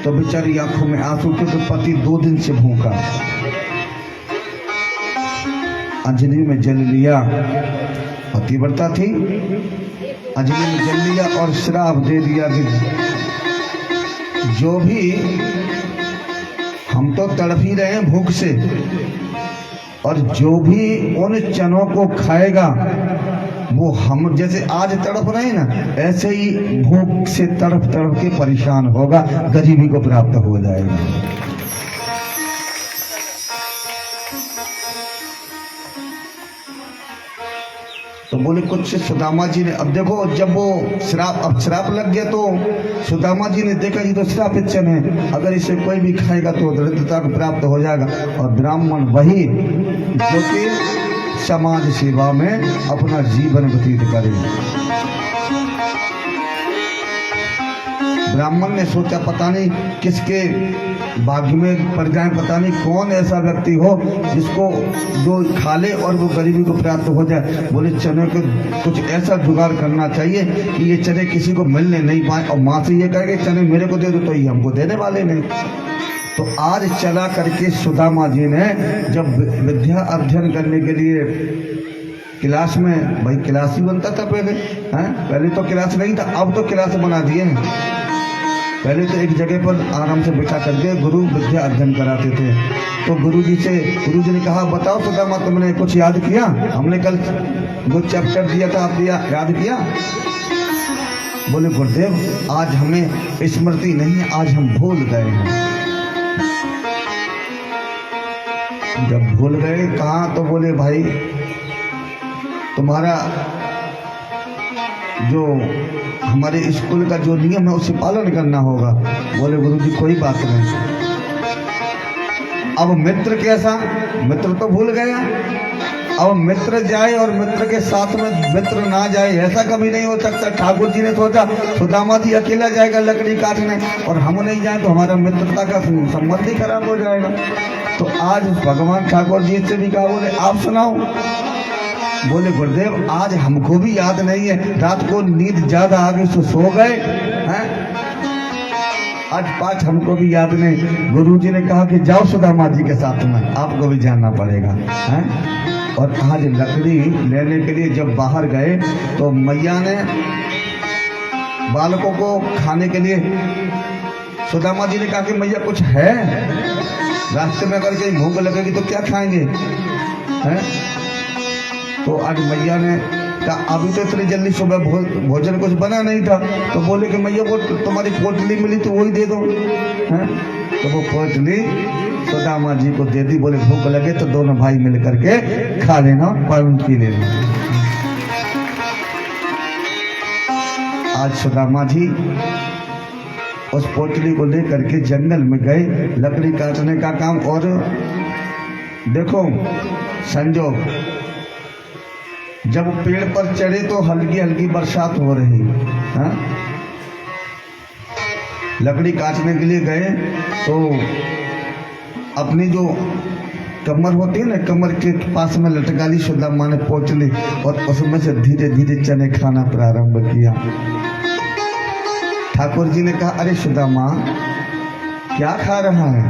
तो बेचारी आंखों में आंसू, क्योंकि पति 2 दिन से भूखा। अंजलि में जल लिया, पतिव्रता थी, अंजलि में जल लिया और श्राप दे दिया कि जो भी, हम तो तड़प ही रहे हैं भूख से, और जो भी उन चनों को खाएगा वो हम जैसे आज तड़प रहे हैं ना, ऐसे ही भूख से तड़प तड़प के परेशान होगा, गरीबी को प्राप्त हो जाएगा। तो बोले कुछ सुदामा जी ने, अब देखो जब वो अब श्राप लग गया तो सुदामा जी ने देखा ये तो श्रापित चन है, अगर इसे कोई भी खाएगा तो दरिद्रता को प्राप्त हो जाएगा। और ब्राह्मण वही जो कि समाज सेवा में अपना जीवन व्यतीत करे। ब्राह्मण ने सोचा पता नहीं किसके भाग्य में पड़ जाए, पता नहीं कौन ऐसा व्यक्ति हो जिसको जो खा ले और वो गरीबी को प्राप्त हो जाए। बोले चने को कुछ ऐसा जुगाड़ करना चाहिए कि ये चने किसी को मिलने नहीं पाए, और माँ से ये कहे कि चने मेरे को दे दो, तो ये हमको देने वाले नहीं। तो आज चला करके सुदामा जी ने जब विद्या अध्ययन करने के लिए क्लास में, भाई क्लास ही बनता था पहले, पहले तो क्लास नहीं था, अब तो क्लास बना दिए हैं। पहले तो एक जगह पर आराम से बैठा करके गुरु विद्या अध्ययन कराते थे। तो गुरु जी ने कहा बताओ सुदामा तुमने कुछ याद किया? हमने कल जो चैप्टर दिया था आप याद किया? बोले गुरुदेव आज हमें स्मृति नहीं है, आज हम भूल गए हैं। जब भूल गए कहाँ? तो बोले भाई तुम्हारा जो हमारे स्कूल का जो नियम है उसे पालन करना होगा। बोले गुरुजी कोई बात नहीं। अब मित्र कैसा? मित्र तो भूल गया, अब मित्र जाए और मित्र के साथ में मित्र ना जाए, ऐसा कभी नहीं हो सकता। ठाकुर जी ने सोचा सुदामा जी अकेला जाएगा लकड़ी काटने और हम नहीं जाए तो हमारा मित्रता का संबंध ही खराब हो जाएगा। तो आज भगवान ठाकुर जी से भी कहा, बोले आप सुनाओ। बोले गुरुदेव आज हमको भी याद नहीं है, रात को नींद ज्यादा आ गई तो सो गए हैं, आज पाठ हमको भी याद नहीं। गुरुजी ने कहा कि जाओ सुदामा जी के साथ में, आपको भी जाना पड़ेगा हैं। और आज लकड़ी लेने के लिए जब बाहर गए तो मैया ने बालकों को खाने के लिए, सुदामा जी ने कहा कि मैया कुछ है? रास्ते में अगर कहीं भूख लगेगी तो क्या खाएंगे हैं? तो आज मैया ने कहा अभी तो इतनी जल्दी सुबह भोजन कुछ बना नहीं था। तो बोले कि मैया वो तुम्हारी पोटली मिली तो वही दे दो हैं। तो वो पोटली सुदामा जी को दे दी। बोले भूख लगे तो दोनों भाई मिल करके खा लेना, पान पी लेना। आज सुदामा जी उस पोटली को लेकर के जंगल में गए लकड़ी काटने का काम। और देखो संजोग, जब पेड़ पर चढ़े तो हल्की हल्की बरसात हो रही है। लकड़ी काटने के लिए गए तो अपनी जो कमर होती है ना, कमर के पास में लटका ली सुदामा ने पोटली और उसमें से धीरे धीरे चने खाना प्रारंभ किया। ठाकुर जी ने कहा अरे सुदामा क्या खा रहा है?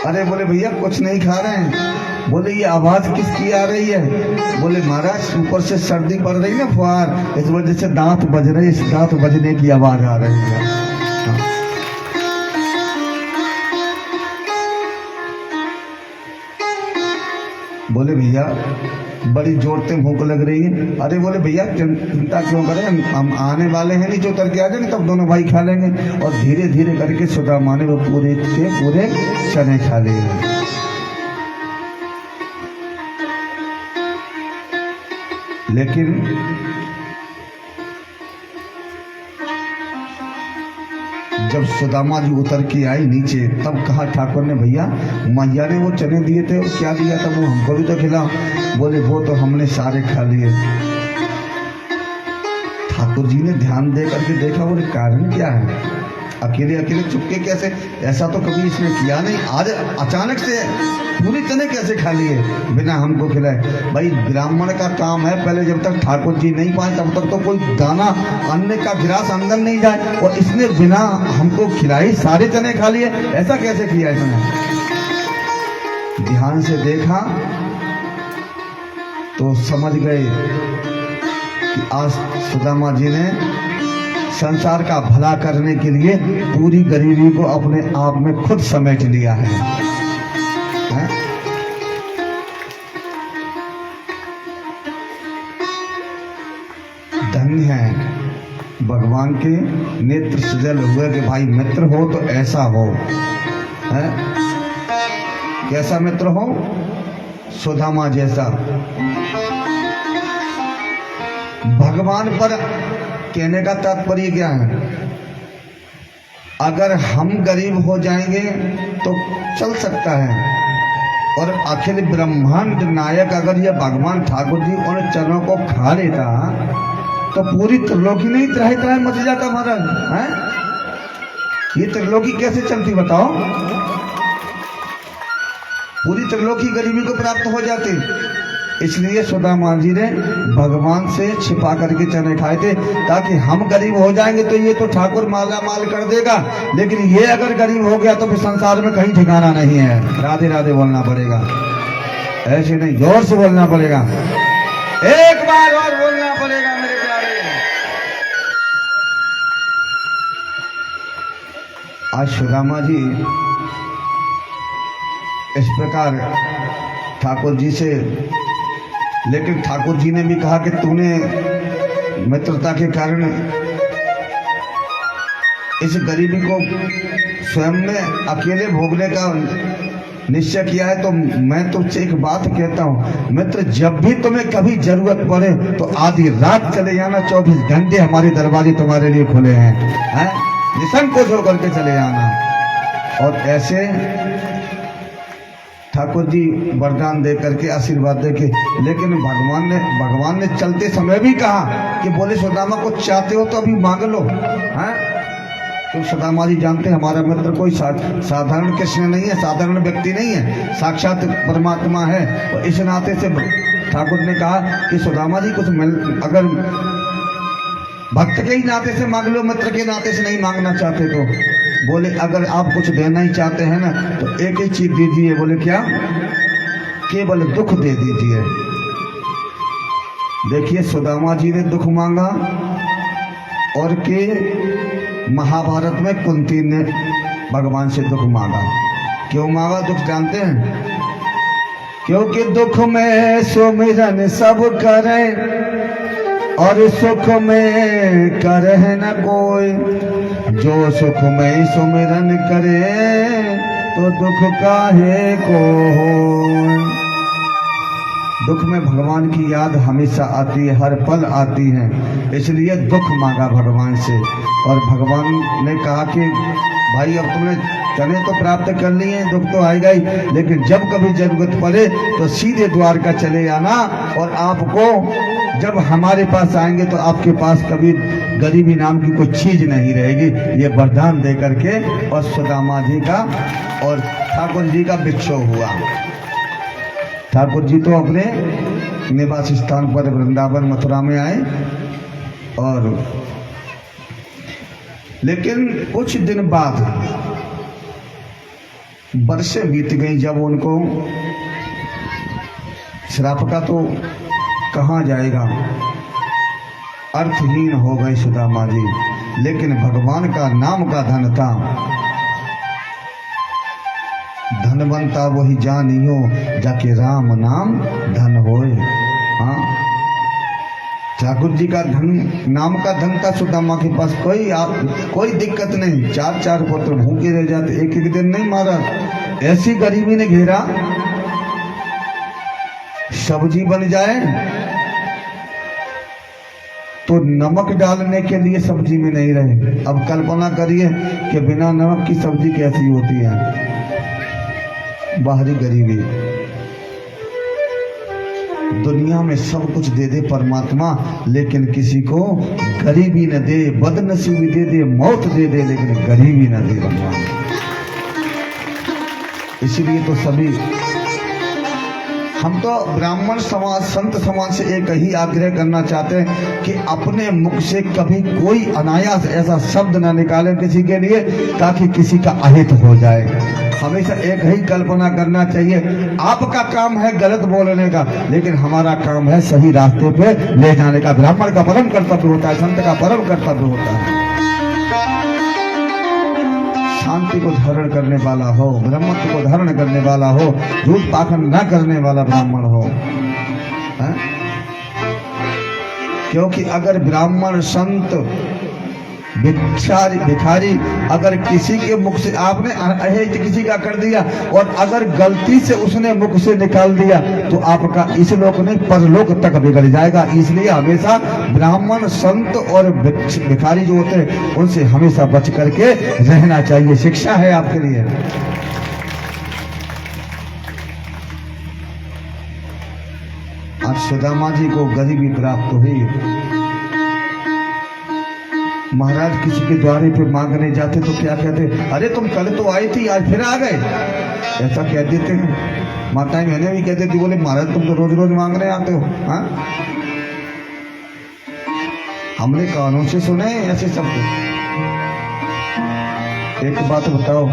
अरे बोले भैया कुछ नहीं खा रहे हैं। बोले ये आवाज किसकी आ रही है? बोले महाराज ऊपर से सर्दी पड़ रही ना फुहार, इस वजह से दांत बज रहे, इस दांत बजने की आवाज आ रही है। हाँ। बोले भैया बड़ी जोर से भूख लग रही है। अरे बोले भैया चिंता क्यों करें, हम आने वाले हैं, नीचे उतर के आ जाएंगे, तब दोनों भाई खा लेंगे। और धीरे धीरे करके सुदामा ने वो पूरे के पूरे चने खा लिए। लेकिन जब सुदामा जी उतर के आई नीचे, तब कहा ठाकुर ने भैया मैया ने वो चने दिए थे, वो क्या दिया था, वो हमको भी तो खिला। बोले वो तो हमने सारे खा लिए। ठाकुर जी ने ध्यान दे करके देखा, बोले कारण क्या है, अकेले अकेले चुपके कैसे, ऐसा तो कभी इसने किया नहीं, आज अचानक से पूरी चने कैसे खा लिए बिना हमको खिलाए। भाई ब्राह्मण का काम है, पहले जब तक ठाकुर जी नहीं पाए तब तक तो कोई दाना अन्न का गिलास अंदर नहीं जाए, और इसने बिना हमको खिलाए सारे चने खा लिए, ऐसा कैसे किया इसने। ध्यान से देखा तो समझ गए कि आज सुदामा जी ने संसार का भला करने के लिए पूरी गरीबी को अपने आप में खुद समेट लिया है? धन्य है भगवान के नेत्र सजल हुए कि भाई मित्र हो तो ऐसा हो, है कैसा मित्र हो, सुदामा जैसा। भगवान पर कहने का तात्पर्य क्या है, अगर हम गरीब हो जाएंगे तो चल सकता है, और अखिल ब्रह्मांड नायक अगर ये भगवान ठाकुर जी उन चनों को खा लेता तो पूरी त्रिलोकी नहीं त्राही त्राही मच जाता महाराज, हैं? ये त्रिलोकी कैसे चलती बताओ, पूरी त्रिलोकी गरीबी को प्राप्त हो जाती। इसलिए सुदामा जी ने भगवान से छिपा करके चने खाए थे, ताकि हम गरीब हो जाएंगे तो ये तो ठाकुर माला माल कर देगा, लेकिन ये अगर गरीब हो गया तो फिर संसार में कहीं ठिकाना नहीं है। राधे राधे बोलना पड़ेगा, ऐसे नहीं, जोर से बोलना पड़ेगा, एक बार और बोलना पड़ेगा मेरे प्यारे। आज सुदामा जी इस प्रकार ठाकुर जी से, लेकिन ठाकुर जी ने भी कहा कि तूने मित्रता के कारण इस गरीबी को स्वयं में अकेले भोगने का निश्चय किया है, तो मैं तुझसे एक बात कहता हूँ मित्र, जब भी तुम्हें कभी जरूरत पड़े तो आधी रात चले जाना, 24 घंटे हमारे दरवाजे तुम्हारे लिए खुले हैं, निसंकोच होकर के चले जाना। और ऐसे ठाकुर जी वरदान दे करके आशीर्वाद दे के, लेकिन भगवान ने चलते समय भी कहा कि बोले सुदामा को चाहते हो तो अभी मांग लो, हैं? तो सुदामा जी जानते हमारा मित्र कोई साधारण कृष्ण नहीं है, साधारण व्यक्ति नहीं है, साक्षात परमात्मा है। और इस नाते से ठाकुर ने कहा कि सुदामा जी कुछ अगर भक्त के ही नाते से मांग लो, मित्र के नाते से नहीं मांगना चाहते तो। बोले अगर आप कुछ देना ही चाहते हैं ना तो एक ही चीज दीजिए। बोले क्या? केवल दुख दे दीजिए। देखिए सुदामा जी ने दुख मांगा, और के महाभारत में कुंती ने भगवान से दुख मांगा। क्यों मांगा दुख जानते हैं? क्योंकि दुख में सुमिरन सब करे और सुख में करे न कोई, जो सुख में सुमिरन करे तो दुख काहे को हो। दुख में भगवान की याद हमेशा आती है, हर पल आती है, इसलिए दुख मांगा भगवान से। और भगवान ने कहा कि भाई अब तुमने चने तो प्राप्त कर लिए, दुख तो आएगा ही, लेकिन जब कभी जरूरत पड़े तो सीधे द्वारका चले आना, और आपको जब हमारे पास आएंगे तो आपके पास कभी गरीबी नाम की कोई चीज नहीं रहेगी। ये वरदान दे करके और सुदामा जी का और ठाकुर जी का विक्षोभ हुआ। ठाकुर जी तो अपने निवास स्थान पर वृंदावन मथुरा में आए, और लेकिन कुछ दिन बाद बरसें बीत गई जब उनको श्राप का तो कहाँ जाएगा, अर्थहीन हो गए सुदामा जी। लेकिन भगवान का नाम का धन था, धनवंता वही जानियो जाके राम नाम धन होए। हाँ, ठाकुर जी का धन, नाम का धन था सुदामा के पास, कोई दिक्कत नहीं। 4 पुत्र भूखे रह जाते, एक दिन नहीं मारा। ऐसी गरीबी ने घेरा, सब्जी बन जाए तो नमक डालने के लिए सब्जी में नहीं रहे। अब कल्पना करिए कि बिना नमक की सब्जी कैसी होती है। बाहरी गरीबी, दुनिया में सब कुछ दे दे परमात्मा, लेकिन किसी को गरीबी न दे, बदनसीबी दे दे, मौत दे दे, लेकिन गरीबी न दे भगवान। इसलिए तो सभी हम तो ब्राह्मण समाज, संत समाज से एक ही आग्रह करना चाहते हैं कि अपने मुख से कभी कोई अनायास ऐसा शब्द ना निकाले किसी के लिए, ताकि किसी का अहित हो जाए। हमेशा एक ही कल्पना करना चाहिए, आपका काम है गलत बोलने का, लेकिन हमारा काम है सही रास्ते पे ले जाने का। ब्राह्मण का परम कर्तव्य होता है, संत का परम कर्तव्य होता है। शांति को धारण करने वाला हो, ब्रह्मत्व को धारण करने वाला हो, झूठ पाखंड न करने वाला ब्राह्मण हो। है? क्योंकि अगर ब्राह्मण, संत, भिखारी अगर किसी के मुख से आपने अहित किसी का कर दिया, और अगर गलती से उसने मुख से निकाल दिया, तो आपका इस लोक नहीं परलोक तक बिगड़ जाएगा। इसलिए हमेशा ब्राह्मण, संत और भिखारी जो होते हैं उनसे हमेशा बच करके रहना चाहिए। शिक्षा है आपके लिए। आज सुदामा जी को गरीबी प्राप्त हुई। महाराज किसी के द्वारे पे मांगने जाते तो क्या कहते, अरे तुम कल तो आई थी आज फिर आ गए, ऐसा कह देते हैं। माताएं बहनें भी कहते थी, बोले महाराज तुम तो रोज रोज मांगने आते हो। हाँ, हमने कानों से सुने ऐसे शब्द। एक बात बताओ,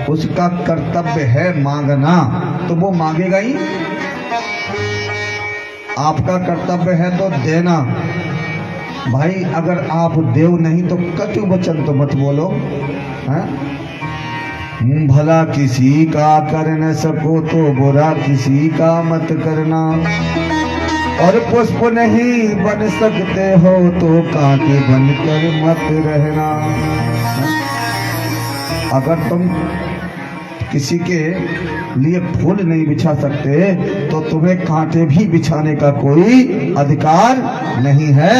उसका कर्तव्य है मांगना, तो वो मांगेगा ही। आपका कर्तव्य है तो देना। भाई अगर आप देव नहीं तो कटु वचन तो मत बोलो। है? भला किसी का कर न सको तो बुरा किसी का मत करना, और पुष्प नहीं बन सकते हो तो कांटे बनकर मत रहना। अगर तुम किसी के लिए फूल नहीं बिछा सकते तो तुम्हें कांटे भी बिछाने का कोई अधिकार नहीं है।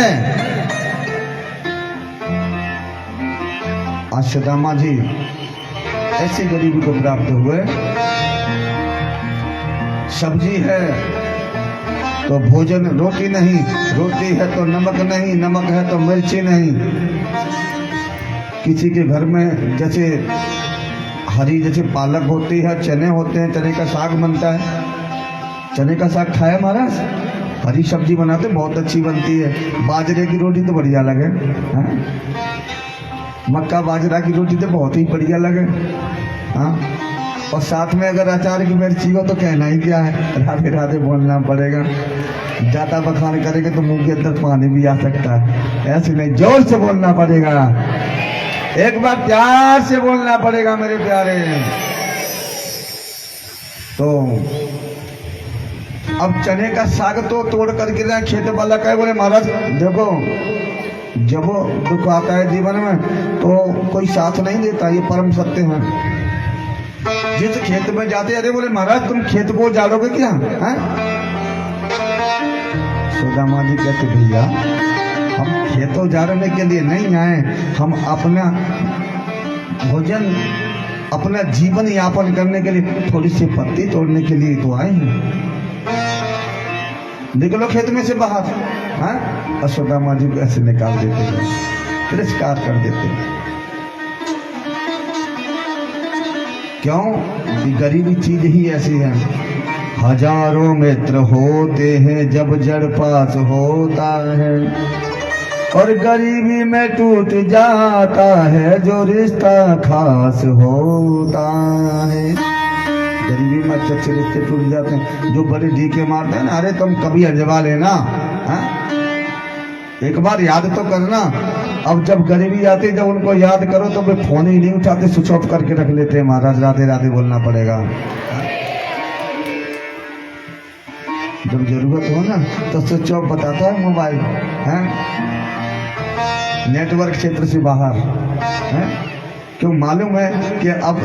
आज सुदामा जी ऐसी गरीबी को प्राप्त हुए। सब्जी है तो भोजन, रोटी नहीं, रोटी है तो नमक नहीं, नमक है तो मिर्ची नहीं। किसी के घर में जैसे हरी, जैसे पालक होती है, चने होते हैं, चने का साग बनता है। चने का साग खाया महाराज? हरी सब्जी बनाते बहुत अच्छी बनती है। बाजरे की रोटी तो बढ़िया लगे। हाँ? मक्का बाजरा की रोटी तो बहुत ही बढ़िया लगे। हाँ, और साथ में अगर अचार की मिर्ची हो तो कहना ही क्या है। राधे राधे बोलना पड़ेगा। ज्यादा बखान करेंगे तो मुंह के अंदर पानी भी आ सकता है। ऐसे नहीं, जोर से बोलना पड़ेगा, एक बार प्यार से बोलना पड़ेगा मेरे प्यारे। तो अब चने का साग तो तोड़ करके जाए, खेत वाला कहे, बोले महाराज देखो जब दुख आता है जीवन में तो कोई साथ नहीं देता, ये परम सत्य है। जिस खेत में जाते, अरे बोले महाराज तुम खेत को जाड़ोगे क्या? है? सुदामा जी कहते भैया हम खेतों जाड़ने के लिए नहीं आए, हम अपना भोजन, अपना जीवन यापन करने के लिए थोड़ी सी पत्ती तोड़ने के लिए तो आए हैं। निकलो खेत में से बाहर। हाँ, और सुदामा जी को ऐसे निकाल देते हैं, तिरस्कार कर देते हैं। क्यों? गरीबी चीज ही ऐसी है। हजारों मित्र होते हैं जब जड़ पास होता है, और गरीबी में टूट जाता है जो रिश्ता खास होता है। गरीबी में अच्छे अच्छे रिश्ते टूट जाते हैं। जो बड़े डीके मारते हैं ना, अरे तुम कभी अजवा लेना, हाँ? एक बार याद तो करना। अब जब गरीबी आती, जब उनको याद करो तो वे फोन ही नहीं उठाते, स्विच ऑफ करके रख लेते हैं। महाराज राधे राधे बोलना पड़ेगा। जब जरूरत हो ना तो स्विच ऑफ बताता है मोबाइल, है नेटवर्क क्षेत्र से बाहर, है क्यों? मालूम है कि अब